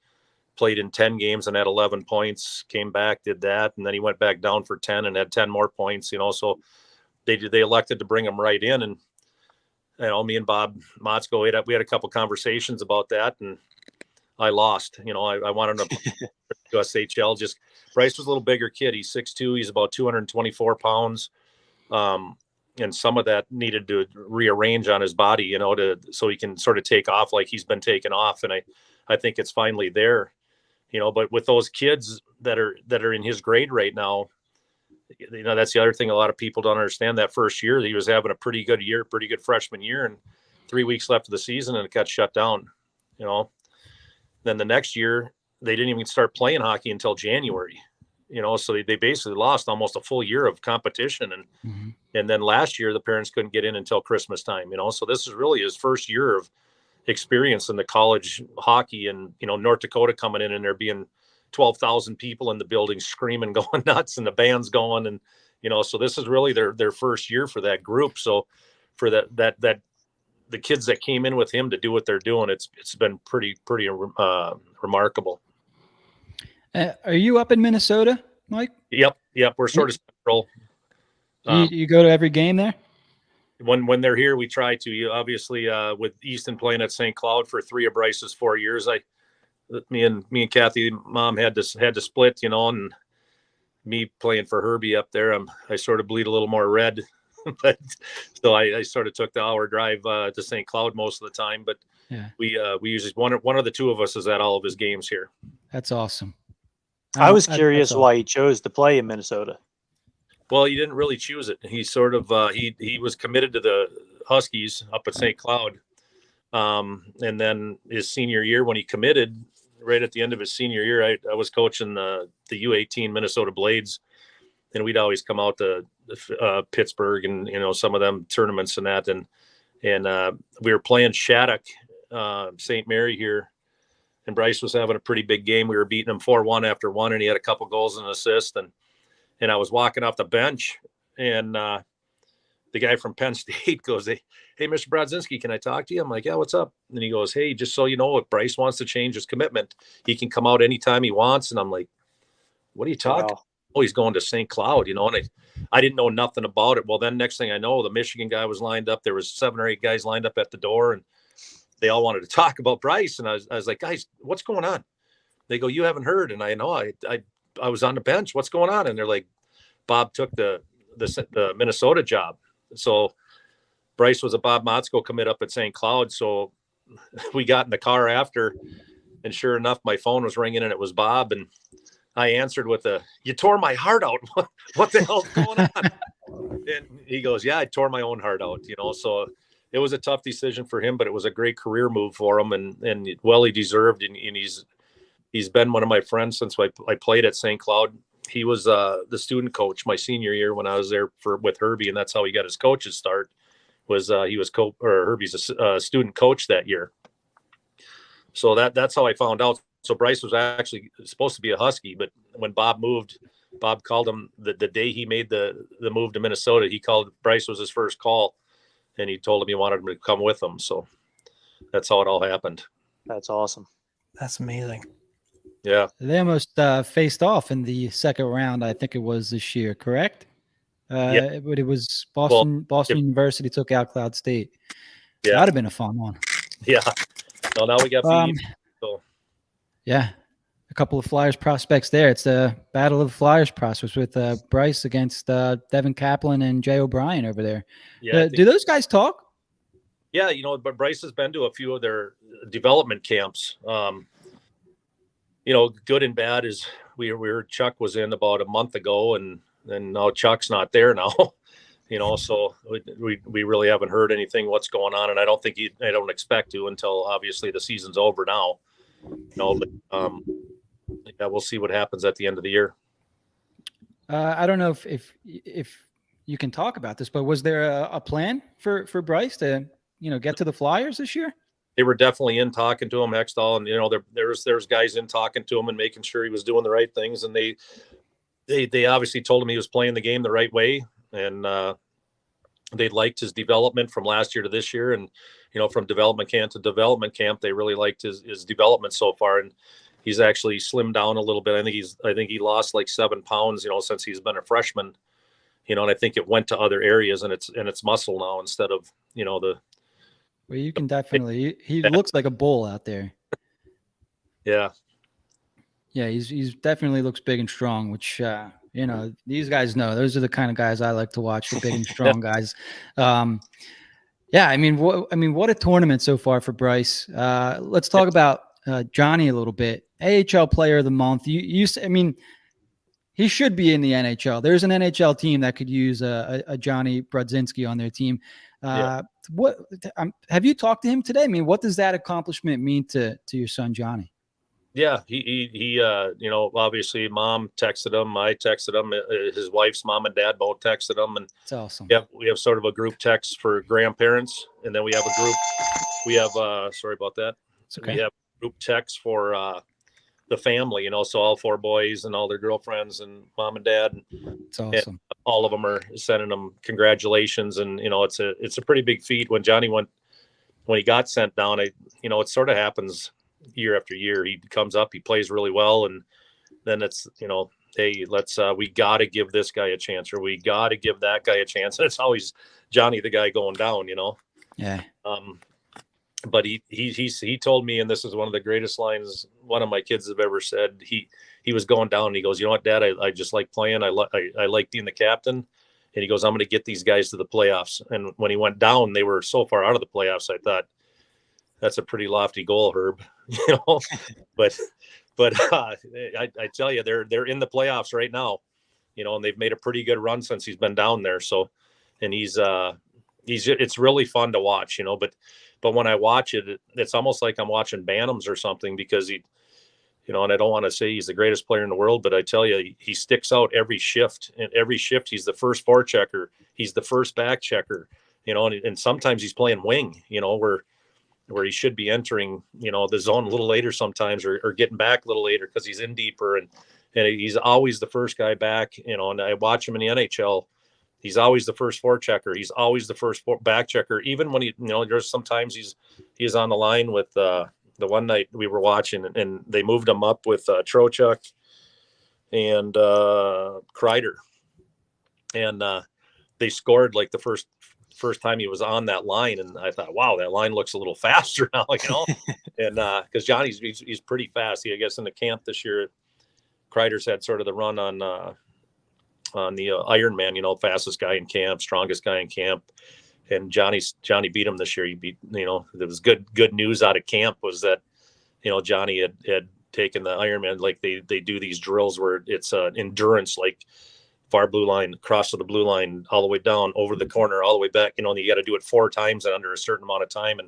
played in 10 games and had 11 points, came back, did that. And then he went back down for 10 and had 10 more points, so they elected to bring him right in. And, me and Bob Motzko, we had a couple conversations about that, and I lost. I wanted him to USHL. Just Bryce was a little bigger kid. He's 6'2". He's about 224 pounds. And some of that needed to rearrange on his body, so he can sort of take off like he's been taken off. And I think it's finally there, but with those kids that are in his grade right now, that's the other thing. A lot of people don't understand. That first year, he was having a pretty good year, pretty good freshman year, and 3 weeks left of the season and it got shut down, Then the next year, they didn't even start playing hockey until January, so they basically lost almost a full year of competition. And then last year, the parents couldn't get in until Christmas time, so this is really his first year of experience in the college hockey. And, North Dakota coming in and there being 12,000 people in the building screaming, going nuts, and the band's going. And, so this is really their first year for that group. So for that the kids that came in with him to do what they're doing, it's been pretty remarkable. Are you up in Minnesota, Mike? Yep. We're sort of central. You go to every game there? When they're here, we try to. Obviously, with Easton playing at St. Cloud for 3 of Bryce's 4 years, me and Kathy, mom had to split, and me playing for Herbie up there, I sort of bleed a little more red. But so I sort of took the hour drive to St. Cloud most of the time. But we usually one of the two of us is at all of his games here. That's awesome. I was curious why he chose to play in Minnesota. Well, he didn't really choose it. He sort of he was committed to the Huskies up at St. Cloud, and then his senior year when he committed, right at the end of his senior year, I was coaching the U18 Minnesota Blades, and we'd always come out to Pittsburgh and some of them tournaments and that, and we were playing Shattuck, St. Mary here, and Bryce was having a pretty big game. We were beating him 4-1 after 1, and he had a couple goals and an assist, and I was walking off the bench, and the guy from Penn State goes, hey, Mr. Brodzinski, can I talk to you? I'm like, yeah, what's up? And he goes, hey, just so you know, if Bryce wants to change his commitment, he can come out anytime he wants. And I'm like, what are you talking about? Oh, he's going to St. Cloud, and I didn't know nothing about it. Well, then next thing I know, the Michigan guy was lined up. There was 7 or 8 guys lined up at the door, and they all wanted to talk about Bryce. And I was like, guys, what's going on? They go, you haven't heard. And I know I was on the bench. What's going on? And they're like, Bob took the Minnesota job. So Bryce was a Bob Motzko commit up at St. Cloud. So we got in the car after, and sure enough, my phone was ringing and it was Bob. And I answered with you tore my heart out. What the hell's going on? And he goes, yeah, I tore my own heart out, so it was a tough decision for him, but it was a great career move for him, and well, he deserved, and he's been one of my friends since I played at St. Cloud. He was the student coach my senior year when I was there with Herbie, and that's how he got his coach's start. He was Herbie's a student coach that year. So that's how I found out. So Bryce was actually supposed to be a Husky, but when Bob called him the day he made the move to Minnesota. He called Bryce was his first call, and he told him he wanted him to come with him. So that's how it all happened. That's awesome. That's amazing. Yeah. They almost faced off in the second round. I think it was this year, correct? Yeah. But it was Boston University took out Cloud State. Yeah. That'd have been a fun one. Yeah. Well, now we got so. Yeah. A couple of Flyers prospects there. It's the battle of the Flyers prospects with Bryce against Devin Kaplan and Jay O'Brien over there. Yeah. Do those guys talk? Yeah, but Bryce has been to a few of their development camps. Good and bad is we heard Chuck was in about a month ago, and now Chuck's not there now. So we really haven't heard anything what's going on, and I don't expect to until obviously the season's over now. Yeah, we'll see what happens at the end of the year. I don't know if you can talk about this, but was there a plan for Bryce to get to the Flyers this year? they were definitely in talking to him, Hextall, and there's guys in talking to him and making sure he was doing the right things, and they obviously told him he was playing the game the right way, and they liked his development from last year to this year, and from development camp to development camp, they really liked his development so far, and he's actually slimmed down a little bit. I think he lost like 7 pounds, since he's been a freshman, and I think it went to other areas, and it's muscle now instead of the. Well, you can definitely. He looks like a bull out there. Yeah. Yeah, he's definitely looks big and strong, which these guys know. Those are the kind of guys I like to watch, the big and strong guys. Yeah, I mean, what a tournament so far for Bryce. Let's talk about Johnny a little bit. AHL Player of the Month. He should be in the NHL. There's an NHL team that could use a Johnny Brodzinski on their team. What have you talked to him today? I mean, what does that accomplishment mean to your son Johnny? Yeah, he obviously mom texted him. I texted him. His wife's mom and dad both texted him, and it's awesome. Yeah, we have sort of a group text for grandparents, and then we have a group. We have sorry about that. Okay. We have a group text for the family, so all 4 boys and all their girlfriends and mom and dad. It's awesome. And all of them are sending them congratulations, and it's a pretty big feat. When Johnny when he got sent down, it sort of happens year after year. He comes up, he plays really well, and then it's hey, we got to give this guy a chance, or we got to give that guy a chance. And it's always Johnny, the guy going down, Yeah. But he told me, and this is one of the greatest lines one of my kids have ever said. He was going down, and he goes, "You know what, Dad? I just like playing. I like being the captain." And he goes, "I'm going to get these guys to the playoffs." And when he went down, they were so far out of the playoffs. I thought, that's a pretty lofty goal, Herb. But I tell you, they're in the playoffs right now. And they've made a pretty good run since he's been down there. So, and he's it's really fun to watch. But when I watch it, it's almost like I'm watching Bantams or something, because he, and I don't want to say he's the greatest player in the world, but I tell you, he sticks out every shift. And every shift, he's the first forechecker, he's the first back checker. And sometimes he's playing wing. Where he should be entering, the zone a little later sometimes, or getting back a little later because he's in deeper, and he's always the first guy back. And I watch him in the NHL. He's always the first forechecker. He's always the first back checker. Even when there's sometimes he's on the line with the one night we were watching, and they moved him up with Trocheck and Kreider, and they scored like the first time he was on that line, and I thought, wow, that line looks a little faster now, and because Johnny's he's pretty fast. I guess in the camp this year, Kreider's had sort of the run on the Ironman, fastest guy in camp, strongest guy in camp, and Johnny beat him this year. He beat, there was good news out of camp was that, Johnny had taken the Ironman, like they do these drills where it's endurance, like far blue line, cross to the blue line, all the way down, over the corner, all the way back. You got to do it 4 times in under a certain amount of time.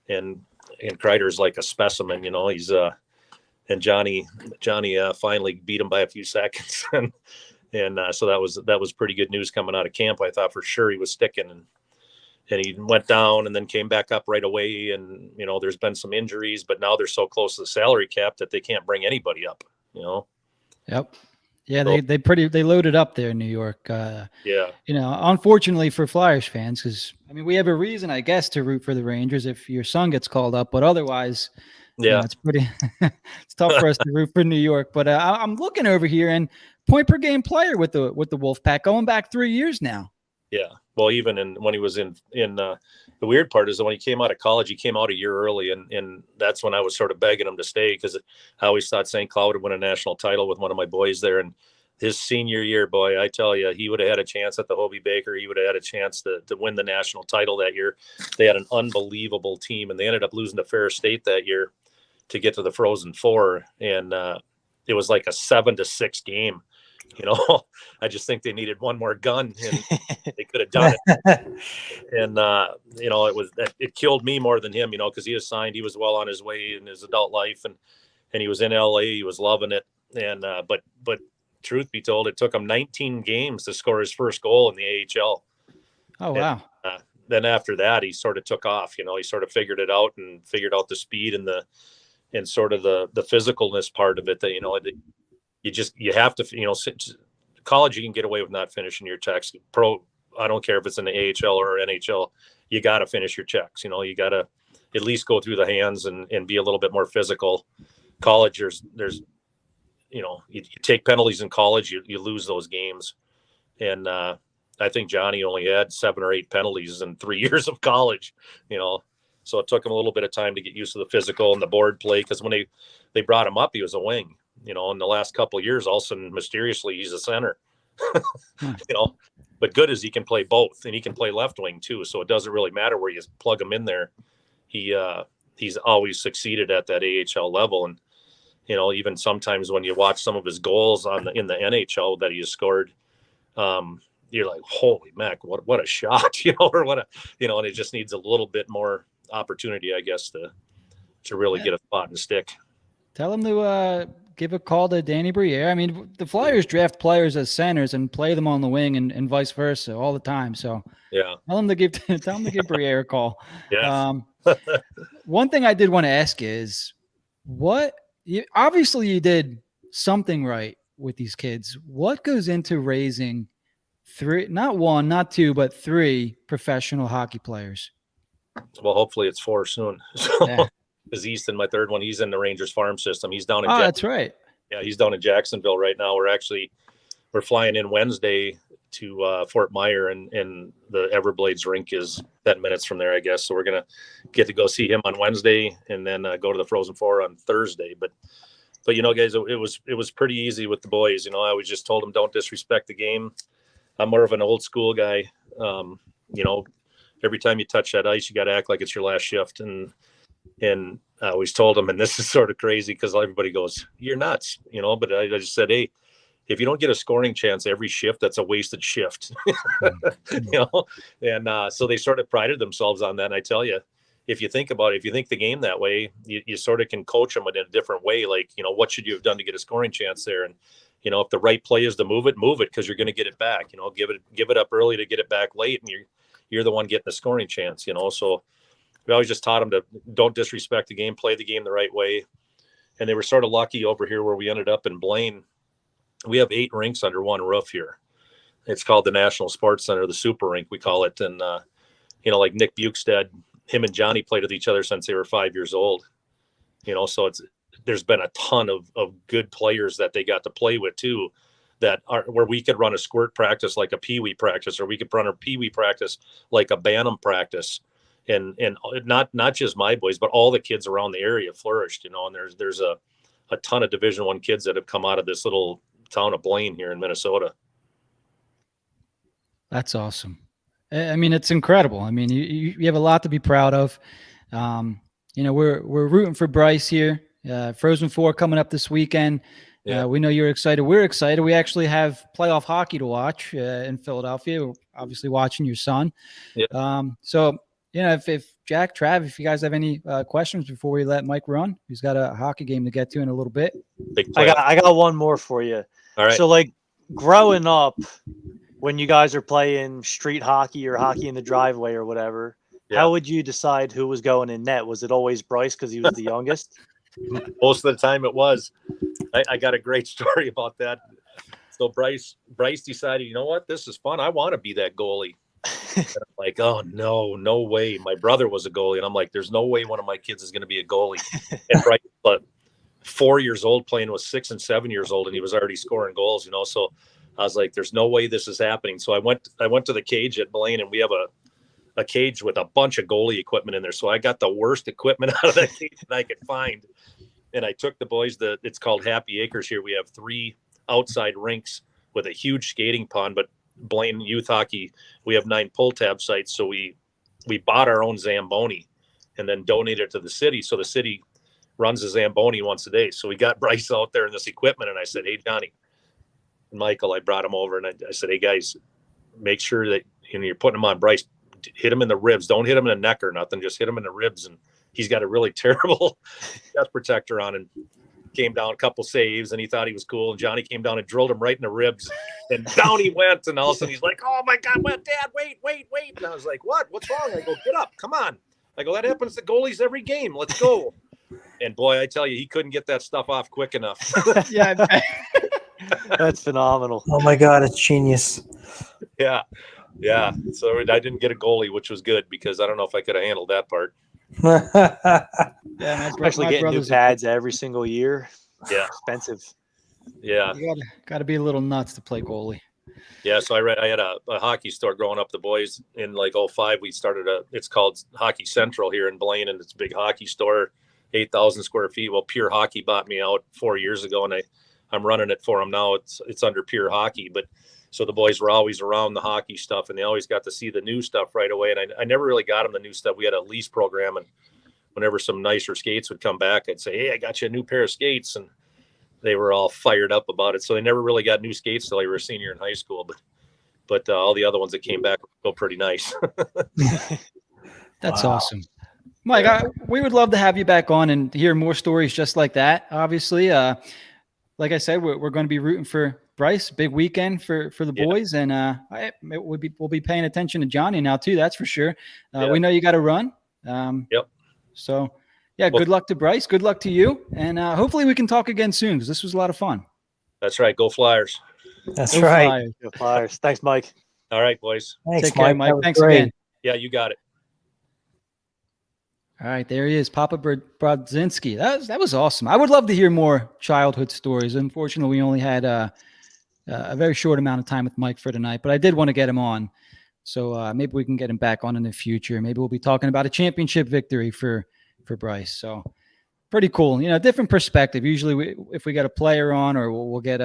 And Kreider's like a specimen, he's and Johnny finally beat him by a few seconds. and so that was pretty good news coming out of camp. I thought for sure he was sticking, and he went down and then came back up right away. And, there's been some injuries, but now they're so close to the salary cap that they can't bring anybody up, Yep. Yeah, So- they loaded up there in New York. Yeah. Unfortunately for Flyers fans, because we have a reason, I guess, to root for the Rangers if your son gets called up, but otherwise, Yeah. it's pretty. It's tough for us to root for New York. But I'm looking over here, and point per game player with the Wolfpack going back 3 years now. Yeah. Well, even when he was in the weird part is that when he came out of college, he came out a year early, and that's when I was sort of begging him to stay, because I always thought St. Cloud would win a national title with one of my boys there. And his senior year, boy, I tell you, he would have had a chance at the Hobey Baker. He would have had a chance to win the national title that year. They had an unbelievable team, and they ended up losing to Ferris State that year to get to the Frozen Four. And it was like a 7-6 game. I just think they needed one more gun, and they could have done it. And it killed me more than him, because he was signed, he was well on his way in his adult life, and he was in LA, he was loving it. And but truth be told, it took him 19 games to score his first goal in the AHL. Oh wow! then after that, he sort of took off. He sort of figured it out and figured out the speed and sort of the physicalness part of it. That you have to college you can get away with not finishing your checks. Pro, I don't care if it's in the AHL or NHL, you got to finish your checks. You got to at least go through the hands and be a little bit more physical. College, there's you take penalties in college, you lose those games. And I think Johnny only had 7 or 8 penalties in 3 years of college, so it took him a little bit of time to get used to the physical and the board play. Because when they brought him up, he was a wing, in the last couple of years, all of a sudden, mysteriously, he's a center, but good as he can play both, and he can play left wing too. So it doesn't really matter where you plug him in there. He's always succeeded at that AHL level. And, even sometimes when you watch some of his goals in the NHL that he has scored, you're like, holy mac, what a shot, or what and it just needs a little bit more opportunity, I guess, to really get a spot and stick. Tell him to give a call to Danny Briere. I mean, the Flyers draft players as centers and play them on the wing and vice versa all the time. So yeah, tell him to give Briere a call. Yes. One thing I did want to ask is, obviously you did something right with these kids. What goes into raising 3, not 1, not 2, but 3 professional hockey players? Well, hopefully it's 4 soon. Because Easton, my third one, he's in the Rangers farm system. He's down in that's right. Yeah, he's down in Jacksonville right now. We're flying in Wednesday to Fort Myer, and the Everblades rink is 10 minutes from there, I guess. So we're gonna get to go see him on Wednesday, and then go to the Frozen Four on Thursday. But guys, it was pretty easy with the boys. I always just told them, don't disrespect the game. I'm more of an old school guy. Every time you touch that ice, you got to act like it's your last shift. And I always told them, and this is sort of crazy because everybody goes, you're nuts, but I just said, hey, if you don't get a scoring chance every shift, that's a wasted shift. And so they sort of prided themselves on that. And I tell you, if you think about it, if you think the game that way, you sort of can coach them in a different way. Like, what should you have done to get a scoring chance there? And, if the right play is to move it because you're going to get it back. Give it up early to get it back late, and you're the one getting the scoring chance. So we always just taught them to don't disrespect the game, play the game the right way. And they were sort of lucky over here where we ended up in Blaine. We have 8 rinks under one roof here. It's called the National Sports Center, the Super Rink, we call it. And, like Nick Bukestad, him and Johnny played with each other since they were 5 years old. So there's been a ton of good players that they got to play with too, that are where we could run a squirt practice like a peewee practice, or we could run a peewee practice like a Bantam practice. And not just my boys, but all the kids around the area flourished, and there's a ton of Division I kids that have come out of this little town of Blaine here in Minnesota. That's awesome. I mean, it's incredible. I mean, you have a lot to be proud of. We're rooting for Bryce here. Frozen Four coming up this weekend. Yeah. We know you're excited. We're excited. We actually have playoff hockey to watch in Philadelphia. We're obviously watching your son. Yeah. So, if Jack, Trav, if you guys have any questions before we let Mike run, he's got a hockey game to get to in a little bit. I got one more for you. All right. So, like, growing up, when you guys are playing street hockey or hockey in the driveway or whatever, how would you decide who was going in net? Was it always Bryce because he was the youngest? Most of the time it was. I got a great story about that. So Bryce decided, you know what, this is fun. I want to be that goalie. And I'm like, oh, no way. My brother was a goalie. And I'm like, there's no way one of my kids is going to be a goalie. And Bryce, but 4 years old, playing with 6 and 7 years old, and he was already scoring goals, So I was like, there's no way this is happening. So I went to the cage at Blaine, and we have a cage with a bunch of goalie equipment in there. So I got the worst equipment out of that cage that I could find. And I took the boys it's called Happy Acres here. We have 3 outside rinks with a huge skating pond, but Blaine youth hockey, we have 9 pull tab sites. So we bought our own Zamboni and then donated it to the city. So the city runs a Zamboni once a day. So we got Bryce out there in this equipment, and I said, hey, Johnny and Michael, I brought him over, and I said, hey guys, make sure that you're putting him on Bryce, hit him in the ribs. Don't hit him in the neck or nothing. Just hit him in the ribs. And he's got a really terrible chest protector on. And came down, a couple saves, and he thought he was cool. And Johnny came down and drilled him right in the ribs, and down he went. And all of a sudden he's like, "Oh my God, what, Dad? Wait!" And I was like, "What? What's wrong?" I go, "Get up, come on." I go, "That happens to goalies every game. Let's go." And boy, I tell you, he couldn't get that stuff off quick enough. Yeah, That's phenomenal. Oh my God, it's genius. Yeah. So I didn't get a goalie, which was good because I don't know if I could have handled that part. yeah. Especially My getting new brothers pads every single year. Yeah. Expensive. Yeah. You gotta be a little nuts to play goalie. Yeah. So I had a hockey store growing up. The boys in like 05, we started it's called Hockey Central here in Blaine, and it's a big hockey store, 8,000 square feet. Well, Pure Hockey bought me out 4 years ago, and I'm running it for them now. It's under Pure Hockey, but so the boys were always around the hockey stuff, and they always got to see the new stuff right away. And I never really got them the new stuff. We had a lease program, and whenever some nicer skates would come back, I'd say, "Hey, I got you a new pair of skates," and they were all fired up about it. So they never really got new skates till they were a senior in high school. But all the other ones that came back were still pretty nice. That's Wow. awesome. Mike, we would love to have you back on and hear more stories just like that. Obviously, like I said, we're going to be rooting for Bryce. Big weekend for the boys, and we'll be paying attention to Johnny now too. That's for sure. We know you got to run. Yep. So, yeah, good luck to Bryce. Good luck to you, and hopefully we can talk again soon because this was a lot of fun. That's right. Go Flyers. That's Go right. Flyers. Go Flyers. Thanks, Mike. All right, boys. Thanks, Take care, Mike. Mike. That was Thanks great. again. Yeah, you got it. All right, there he is, Papa Brodzinski. That was awesome. I would love to hear more childhood stories. Unfortunately, we only had a very short amount of time with Mike for tonight, but I did want to get him on. So maybe we can get him back on in the future. Maybe we'll be talking about a championship victory for Bryce. So pretty cool. Different perspective. Usually if we get a player on or we'll get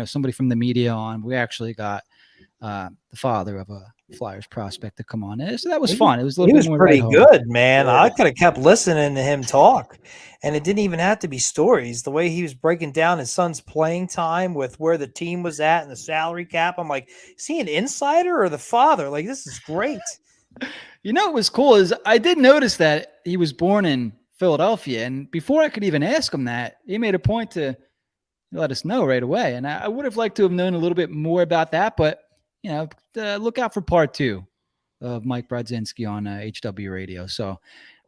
somebody from the media on, we actually got the father of a Flyers prospect to come on. So that was fun. It was a little He bit was more pretty lighthearted. good, man. Yeah. I could have kept listening to him talk, and it didn't even have to be stories. The way he was breaking down his son's playing time with where the team was at and the salary cap, I'm like, is he an insider or the father? Like, this is great. What was cool is I did notice that he was born in Philadelphia, and before I could even ask him that, he made a point to let us know right away. And I would have liked to have known a little bit more about that, but look out for part 2 of Mike Brodzinski on HW Radio. So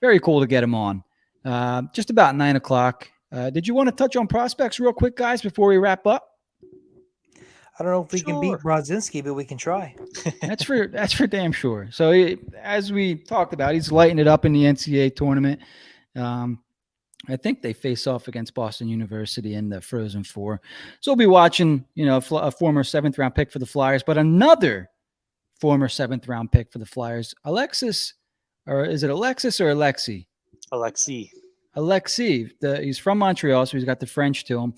very cool to get him on. Just about 9 o'clock. Did you want to touch on prospects real quick, guys, before we wrap up? I don't know if we can beat Sure. Brodzinski, but we can try. That's for damn sure. So as we talked about, he's lighting it up in the NCAA tournament. I think they face off against Boston University in the Frozen Four. So we'll be watching, a former 7th round pick for the Flyers, but another former 7th round pick for the Flyers, Alexis, or is it Alexis or Alexi? Alexis. Alexis. He's from Montreal, so he's got the French to him.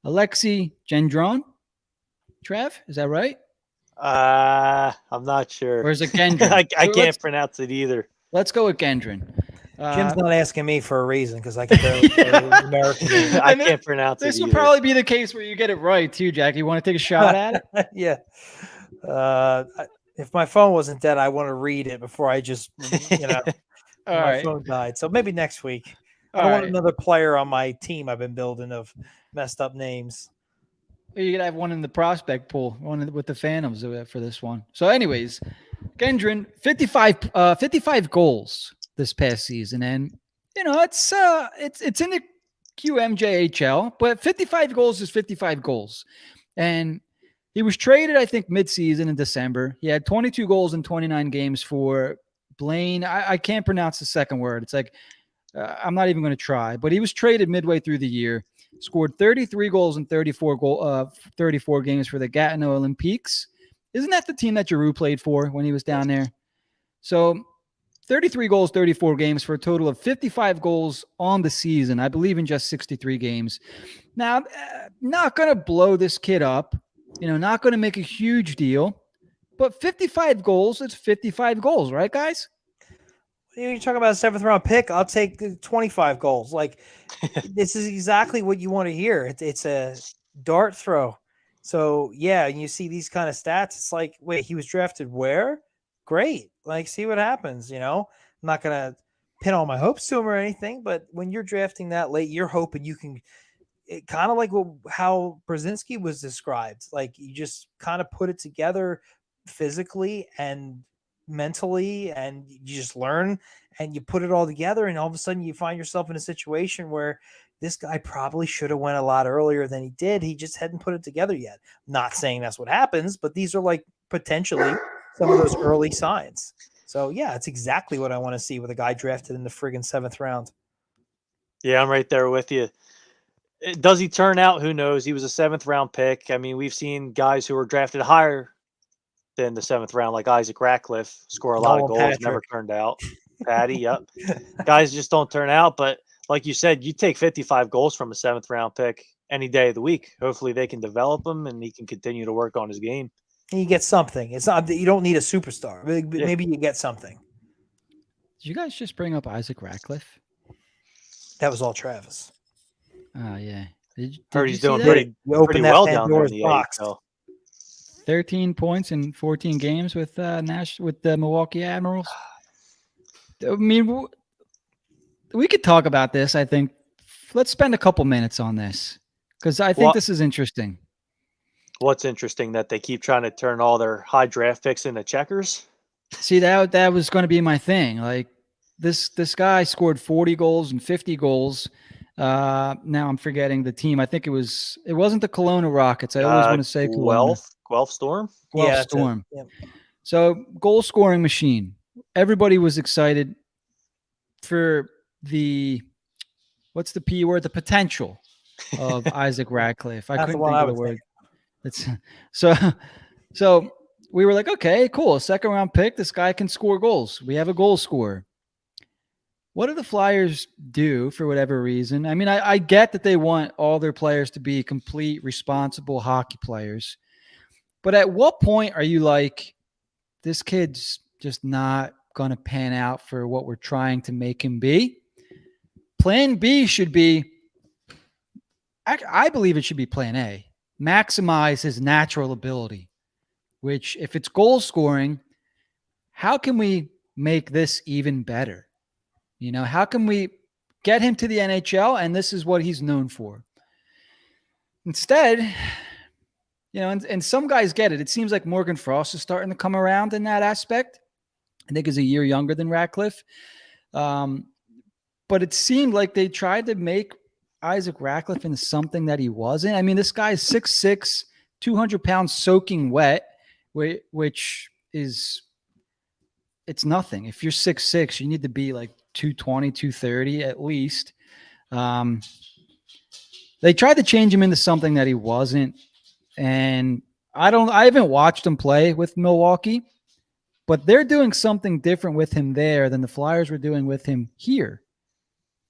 Alexis Gendron. Trev, is that right? I'm not sure. Or is it Gendron? I can't pronounce it either. Let's go with Gendron. Jim's not asking me for a reason because I can barely say the American name. I can't pronounce it This will either. probably be the case where you get it right too, Jack. You want to take a shot at it? Yeah. If my phone wasn't dead, I want to read it before I just, All my right. phone died. So maybe next week. I All don't want right. another player on my team I've been building of messed up names. You could have one in the prospect pool, one with the Phantoms for this one. So, anyways, Gendron, 55 goals this past season, and it's in the QMJHL, but 55 goals is 55 goals, and he was traded, I think, mid-season in December. He had 22 goals in 29 games for Blaine. I can't pronounce the second word. It's like I'm not even going to try, but he was traded midway through the year. Scored 33 goals in 34 games for the Gatineau Olympiques. Isn't that the team that Giroux played for when he was down there? So 33 goals, 34 games for a total of 55 goals on the season, I believe, in just 63 games. Now, not going to blow this kid up, not going to make a huge deal, but 55 goals, it's 55 goals, right, guys? You're talking about a 7th round pick. I'll take 25 goals. Like, this is exactly what you want to hear. It's a dart throw. So, yeah, you see these kind of stats. It's like, wait, he was drafted where? Great. Like, see what happens, I'm not going to pin all my hopes to him or anything, but when you're drafting that late, you're hoping you can it kind of like how Brodzinski was described. Like you just kind of put it together physically and mentally, and you just learn and you put it all together, and all of a sudden you find yourself in a situation where this guy probably should have went a lot earlier than he did. He just hadn't put it together yet. Not saying that's what happens, but these are like potentially some of those early signs. So yeah, it's exactly what I want to see with a guy drafted in the friggin' 7th round. Yeah, I'm right there with you. Does he turn out? Who knows? He was a 7th round pick. I mean, we've seen guys who were drafted higher than the 7th round, like Isaac Ratcliffe, score a lot of goals, Patrick. never turned out. Patty, yep. Guys just don't turn out. But like you said, you take 55 goals from a 7th round pick any day of the week. Hopefully they can develop him and he can continue to work on his game. And you get something. It's not that you don't need a superstar. Maybe you get something. Did you guys just bring up Isaac Ratcliffe? That was all Travis. Oh, yeah. Did Heard you he's see doing that? pretty You open that well down there in Pandora's the box. AHL. 13 points in 14 games with with the Milwaukee Admirals. I mean, we could talk about this, I think. Let's spend a couple minutes on this because I think this is interesting. What's interesting that they keep trying to turn all their high draft picks into checkers. See, that was going to be my thing. Like this guy scored 40 goals and 50 goals. Now I'm forgetting the team. I think it wasn't the Kelowna Rockets. I always want to say Kelowna. Guelph Storm. Guelph Storm. Yep. So goal scoring machine. Everybody was excited for what's the P word? The potential of Isaac Ratcliffe. I couldn't think of the word. It's so we were like, okay, cool. 2nd round pick. This guy can score goals. We have a goal scorer. What do the Flyers do for whatever reason? I mean, I get that they want all their players to be complete, responsible hockey players. But at what point are you like, this kid's just not going to pan out for what we're trying to make him be? Plan B should be, I believe it should be plan A. Maximize his natural ability, which if it's goal scoring, how can we make this even better? You know, how can we get him to the NHL? And this is what he's known for. Instead, you know, and some guys get it. It seems like Morgan Frost is starting to come around in that aspect. I think he's a year younger than Ratcliffe. But it seemed like they tried to make Isaac Ratcliffe into something that he wasn't. I mean, this guy is 6'6", 200 pounds soaking wet, which is, it's nothing. If you're 6'6", you need to be like 220, 230 at least. They tried to change him into something that he wasn't. And I haven't watched him play with Milwaukee, but they're doing something different with him there than the Flyers were doing with him here.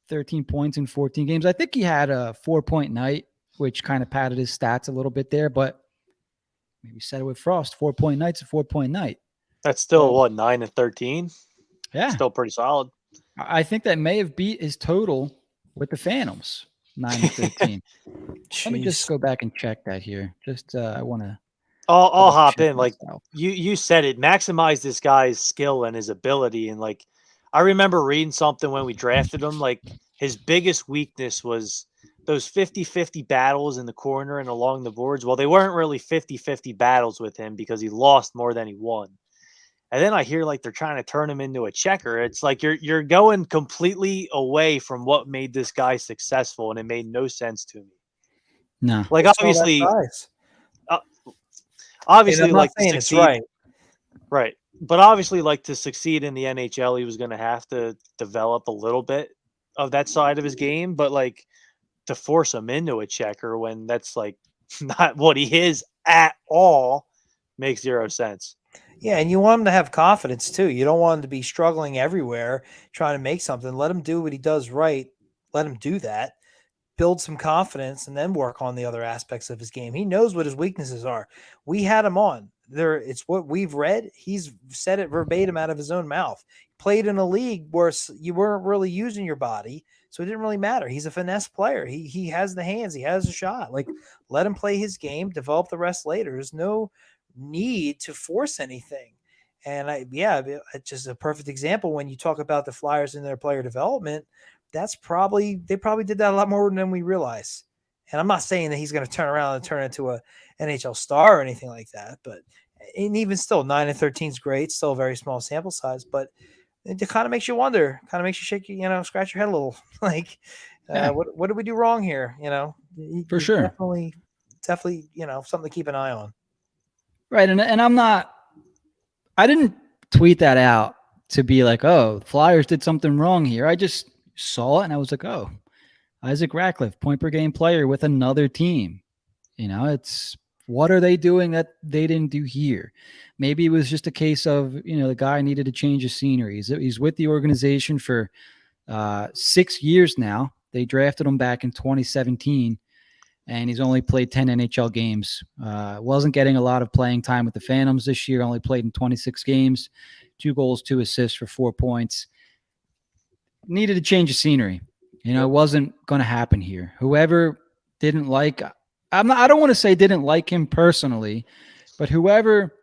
13 points in 14 games. I think he had a 4-point night, which kind of padded his stats a little bit there, but maybe said it with Frost, 4-point night's a 4-point night. That's still 9 and 13. Yeah. Still pretty solid. I think that may have beat his total with the Phantoms, 9 and 13. Let me just go back and check that here. Just I want to. I'll hop in. Like you said it, maximize this guy's skill and his ability. And like, I remember reading something when we drafted him, like his biggest weakness was those 50-50 battles in the corner and along the boards. Well, they weren't really 50-50 battles with him because he lost more than he won. And then I hear like they're trying to turn him into a checker. It's like you're going completely away from what made this guy successful, and it made no sense to me. No. Like obviously, like to succeed, right. But obviously, like to succeed in the NHL, he was going to have to develop a little bit of that side of his game. But like to force him into a checker when that's like not what he is at all makes zero sense. Yeah, and you want him to have confidence too. You don't want him to be struggling everywhere trying to make something. Let him do what he does right. Let him do that. Build some confidence and then work on the other aspects of his game. He knows what his weaknesses are. We had him on. It's what we've read. He's said it verbatim out of his own mouth. Played in a league where you weren't really using your body, so it didn't really matter. He's a finesse player. He has the hands. He has a shot. Like, let him play his game, develop the rest later. There's no need to force anything. And it's just a perfect example when you talk about the Flyers and their player development. They probably did that a lot more than we realize. And I'm not saying that he's going to turn around and turn into a NHL star or anything like that, but and even still, 9-13 is great. Still a very small sample size, but it kind of makes you wonder, kind of makes you shake, scratch your head a little. Like, Yeah. what did we do wrong here? For sure. Definitely, something to keep an eye on. Right. And I didn't tweet that out to be like, oh, the Flyers did something wrong here. I just saw it and I was like, oh, Isaac Ratcliffe, point per game player with another team. It's what are they doing that they didn't do here? Maybe it was just a case of, the guy needed to change his scenery. He's with the organization for 6 years now. They drafted him back in 2017, and he's only played 10 NHL games. Wasn't getting a lot of playing time with the Phantoms this year. Only played in 26 games, 2 goals, 2 assists for 4 points. Needed to change the scenery. It wasn't going to happen here. Whoever didn't like, I don't want to say didn't like him personally, but whoever,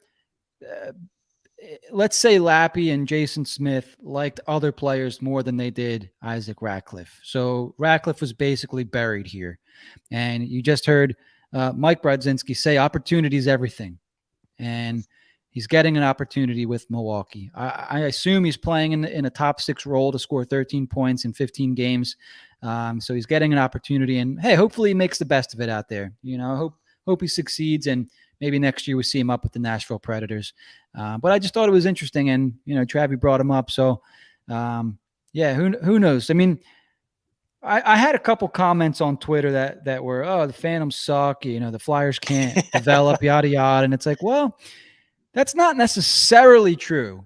let's say Lappy and Jason Smith liked other players more than they did Isaac Ratcliffe. So Ratcliffe was basically buried here. And you just heard Mike Brodzinski say opportunity is everything. And he's getting an opportunity with Milwaukee. I assume he's playing in a top 6 role to score 13 points in 15 games. So he's getting an opportunity, and hey, hopefully he makes the best of it out there. Hope he succeeds, and maybe next year we see him up with the Nashville Predators. But I just thought it was interesting, and Travi brought him up. So yeah, who knows? I mean, I had a couple comments on Twitter that were, oh, the Phantoms suck. The Flyers can't develop, yada yada, and it's like, well, that's not necessarily true,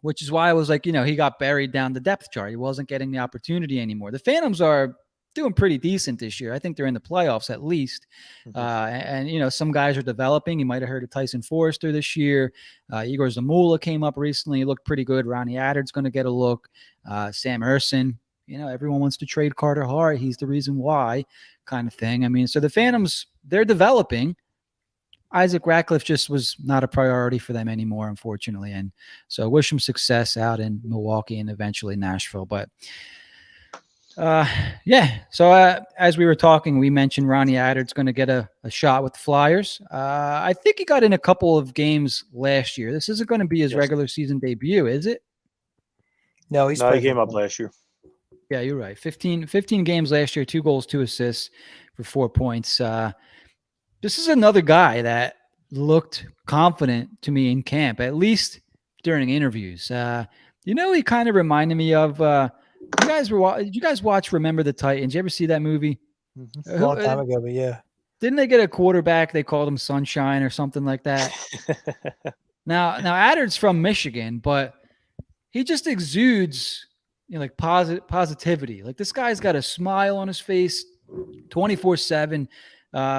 which is why I was like, he got buried down the depth chart. He wasn't getting the opportunity anymore. The Phantoms are doing pretty decent this year. I think they're in the playoffs at least. And some guys are developing. You might have heard of Tyson Forrester this year. Igor Zamula came up recently. He looked pretty good. Ronnie Attard's going to get a look. Sam Erson. Everyone wants to trade Carter Hart. He's the reason why, kind of thing. I mean, so the Phantoms, they're developing. Isaac Ratcliffe just was not a priority for them anymore, unfortunately. And so wish him success out in Milwaukee and eventually Nashville. But yeah, so as we were talking, we mentioned Ronnie Attard's going to get a shot with the Flyers. I think he got in a couple of games last year. This isn't going to be his regular season debut, is it? No, he came up last year. Yeah, you're right. 15 games last year, 2 goals, 2 assists for 4 points. This is another guy that looked confident to me in camp, at least during interviews. He kind of reminded me of did you guys watch Remember the Titans? You ever see that movie? A long time ago, but yeah. Didn't they get a quarterback? They called him Sunshine or something like that. Now Attard's from Michigan, but he just exudes like positivity. Like this guy's got a smile on his face 24/7.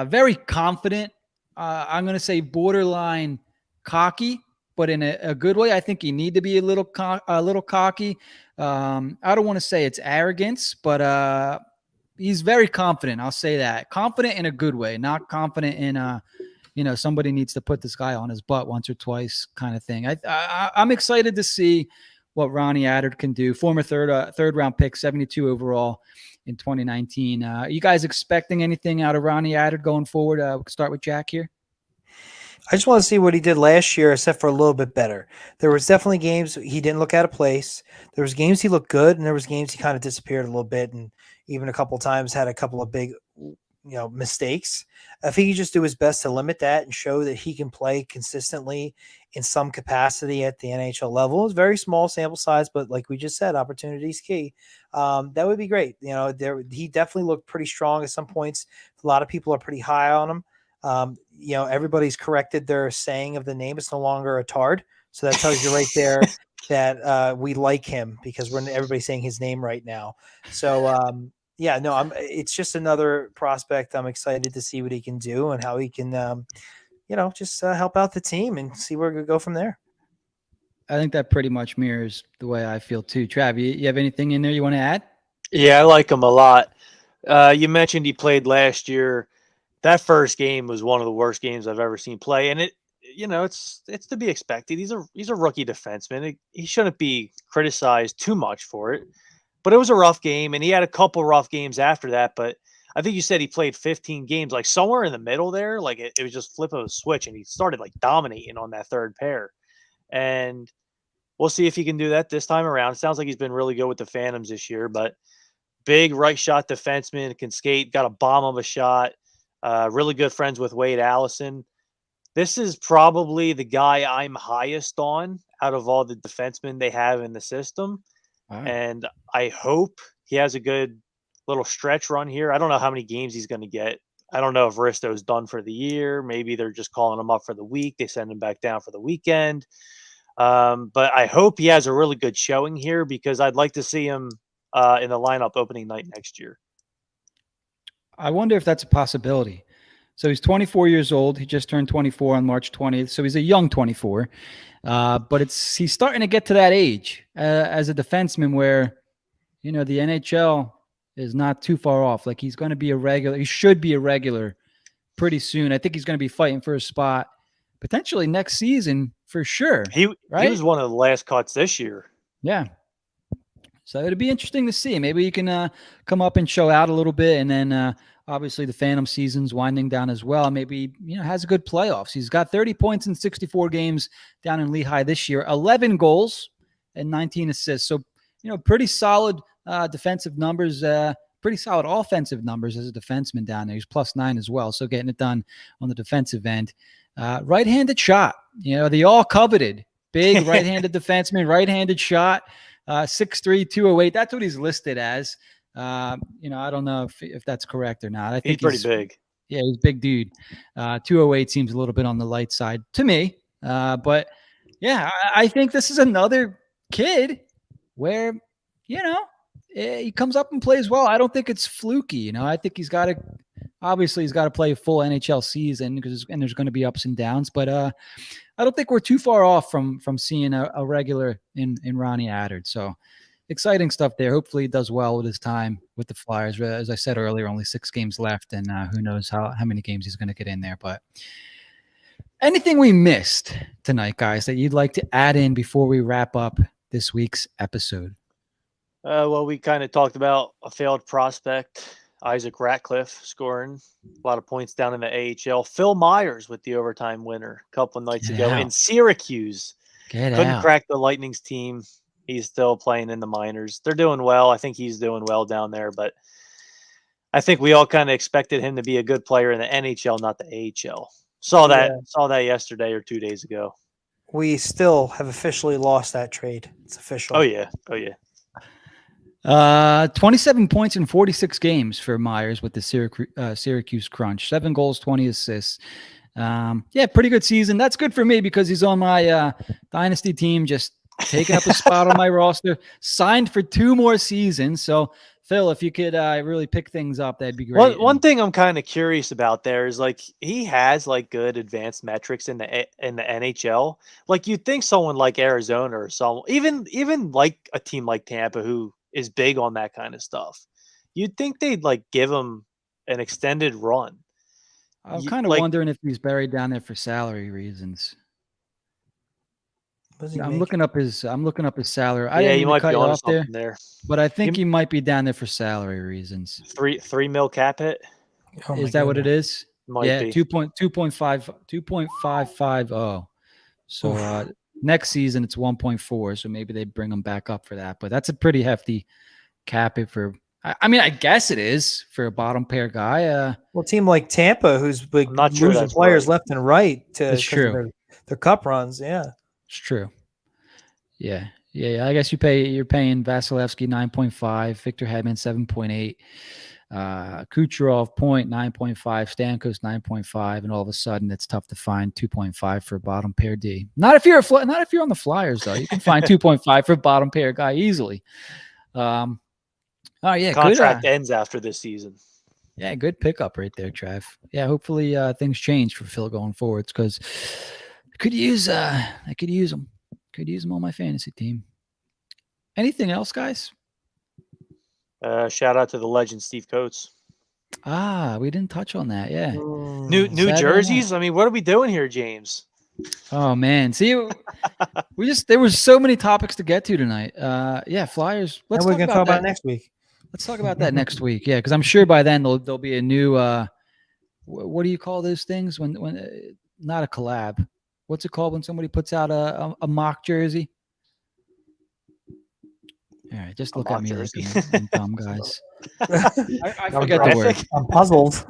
Very confident. I'm going to say borderline cocky, but in a good way. I think you need to be a little cocky. I don't want to say it's arrogance, but he's very confident. I'll say that. Confident in a good way, not confident in somebody needs to put this guy on his butt once or twice kind of thing. I'm excited to see what Ronnie Attard can do. Former third round pick, 72 overall in 2019. Are you guys expecting anything out of Ronnie Attard going forward? We'll start with Jack here. I just want to see what he did last year, except for a little bit better. There was definitely games he didn't look out of place. There was games he looked good, and there was games he kind of disappeared a little bit, and even a couple of times had a couple of big, mistakes. I think he just do his best to limit that and show that he can play consistently in some capacity at the NHL level. It's very small sample size, but like we just said, opportunity is key. That would be great. He definitely looked pretty strong at some points. A lot of people are pretty high on him. Everybody's corrected their saying of the name. It's no longer Attard. So that tells you right there that we like him because everybody's saying his name right now. So, it's just another prospect. I'm excited to see what he can do and how he can, just help out the team and see where we go from there. I think that pretty much mirrors the way I feel too. Trav, you have anything in there you want to add? Yeah, I like him a lot. You mentioned he played last year. That first game was one of the worst games I've ever seen play, and it's to be expected. He's a rookie defenseman. He shouldn't be criticized too much for it, but it was a rough game, and he had a couple rough games after that. But I think you said he played 15 games, like somewhere in the middle there. Like it was just flip of a switch, and he started like dominating on that third pair. And we'll see if he can do that this time around. It sounds like he's been really good with the Phantoms this year, but big right shot defenseman, can skate, got a bomb of a shot. Really good friends with Wade Allison. This is probably the guy I'm highest on out of all the defensemen they have in the system. Wow. And I hope he has a good little stretch run here. I don't know how many games he's going to get. I don't know if Risto's done for the year. Maybe they're just calling him up for the week. They send him back down for the weekend. But I hope he has a really good showing here because I'd like to see him in the lineup opening night next year. I wonder if that's a possibility. So he's 24 years old. He just turned 24 on March 20th. So he's a young 24. But he's starting to get to that age as a defenseman where, the NHL is not too far off. Like he's going to be a regular. He should be a regular pretty soon. I think he's going to be fighting for a spot potentially next season for sure. He right? was one of the last cuts this year. Yeah. So it'd be interesting to see. Maybe he can come up and show out a little bit. And then obviously the Phantom season's winding down as well. Maybe, has a good playoffs. He's got 30 points in 64 games down in Lehigh this year, 11 goals and 19 assists. So, pretty solid defensive numbers, pretty solid offensive numbers as a defenseman down there. He's +9 as well. So getting it done on the defensive end. Right-handed shot, the all coveted big right-handed defenseman, right-handed shot. 6'3", 208. That's what he's listed as. I don't know if that's correct or not. I think he's pretty big. Yeah, he's a big dude. 208 seems a little bit on the light side to me. But yeah, I think this is another kid where, he comes up and plays well. I don't think it's fluky. I think he's got to play a full NHL season and there's going to be ups and downs. But I don't think we're too far off from seeing a regular in Ronnie Attard. So exciting stuff there. Hopefully he does well with his time with the Flyers. As I said earlier, only 6 games left, and who knows how many games he's going to get in there. But anything we missed tonight, guys, that you'd like to add in before we wrap up this week's episode? Well, we kind of talked about a failed prospect, Isaac Ratcliffe, scoring a lot of points down in the AHL. Phil Myers with the overtime winner a couple of nights ago in Syracuse. Couldn't crack the Lightning's team. He's still playing in the minors. They're doing well. I think he's doing well down there, but I think we all kind of expected him to be a good player in the NHL, not the AHL. Saw that yesterday or 2 days ago. We still have officially lost that trade. It's official. Oh yeah. 27 points in 46 games for Myers with the Syracuse Crunch. 7 goals, 20 assists. Pretty good season. That's good for me because he's on my dynasty team, just taking up a spot on my roster. Signed for 2 more seasons. So, Phil, if you could really pick things up, that'd be great. One thing I'm kind of curious about there is like he has like good advanced metrics in the NHL. Like you'd think someone like Arizona or someone even like a team like Tampa who is big on that kind of stuff. You'd think they'd like give him an extended run. I'm kind of wondering if he's buried down there for salary reasons. I'm looking up his salary. I didn't even cut you off there, but I think he might be down there for salary reasons. 3 mil cap hit. Is that what it is? Might be 2.550. So next season it's 1.4. So maybe they bring him back up for that. But that's a pretty hefty cap hit for. I mean, I guess it is for a bottom pair guy. Well, a team like Tampa, who's losing players left and right to their cup runs. Yeah, it's true. Yeah. I guess you're paying Vasilevsky 9.5, Victor Hedman 7.8, Kucherov 9.5, Stamkos 9.5, and all of a sudden it's tough to find 2.5 for a bottom pair D. Not if you're on the Flyers though. You can find 2.5 for a bottom pair guy easily. Oh yeah, contract ends after this season. Yeah, good pickup right there, Trav. Yeah, hopefully things change for Phil going forwards because I could use him. Could use him on my fantasy team. Anything else, guys? Shout out to the legend Steve Coates. We didn't touch on that. Yeah, new jerseys. I mean, what are we doing here, James? Oh man, see, there were so many topics to get to tonight. Flyers. We're gonna talk about it next week. Let's talk about that next week. Yeah, because I'm sure by then there'll be a new. What do you call those things when not a collab? What's it called when somebody puts out a mock jersey? All right, just look at me like I'm dumb, guys. I forget the word. I'm puzzled.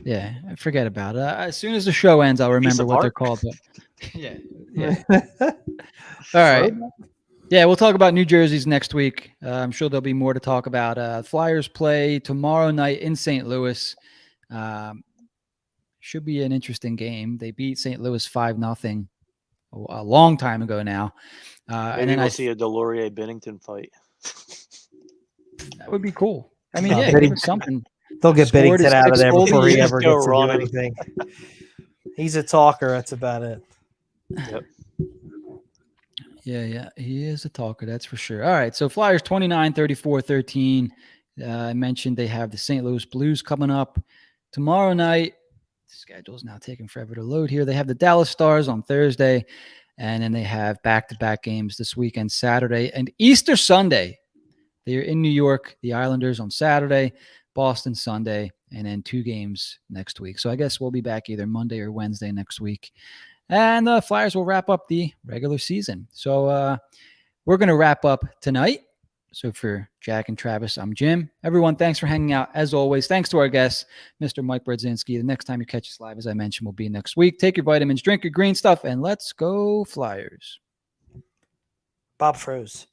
Yeah, I forget about it. As soon as the show ends, I'll remember what they're called. But yeah. All right. Yeah, we'll talk about New Jerseys next week. I'm sure there'll be more to talk about. Flyers play tomorrow night in St. Louis. Should be an interesting game. They beat St. Louis 5-0 a long time ago now. Maybe and then we'll see a Delorier Bennington fight. That would be cool. I mean, No, yeah, give us something. They'll get Scored Bennington out of there goals. before he You ever just go gets to do Ronnie. anything. He's a talker. That's about it. Yep. Yeah, he is a talker, that's for sure. All right, so Flyers 29-34-13. I mentioned they have the St. Louis Blues coming up tomorrow night. The schedule's now taking forever to load here. They have the Dallas Stars on Thursday, and then they have back-to-back games this weekend, Saturday and Easter Sunday. They're in New York, the Islanders on Saturday, Boston Sunday, and then 2 games next week. So I guess we'll be back either Monday or Wednesday next week. And the Flyers will wrap up the regular season. So we're going to wrap up tonight. So for Jack and Travis, I'm Jim. Everyone, thanks for hanging out. As always, thanks to our guest, Mr. Mike Brodzinski. The next time you catch us live, as I mentioned, will be next week. Take your vitamins, drink your green stuff, and let's go Flyers. Bob froze.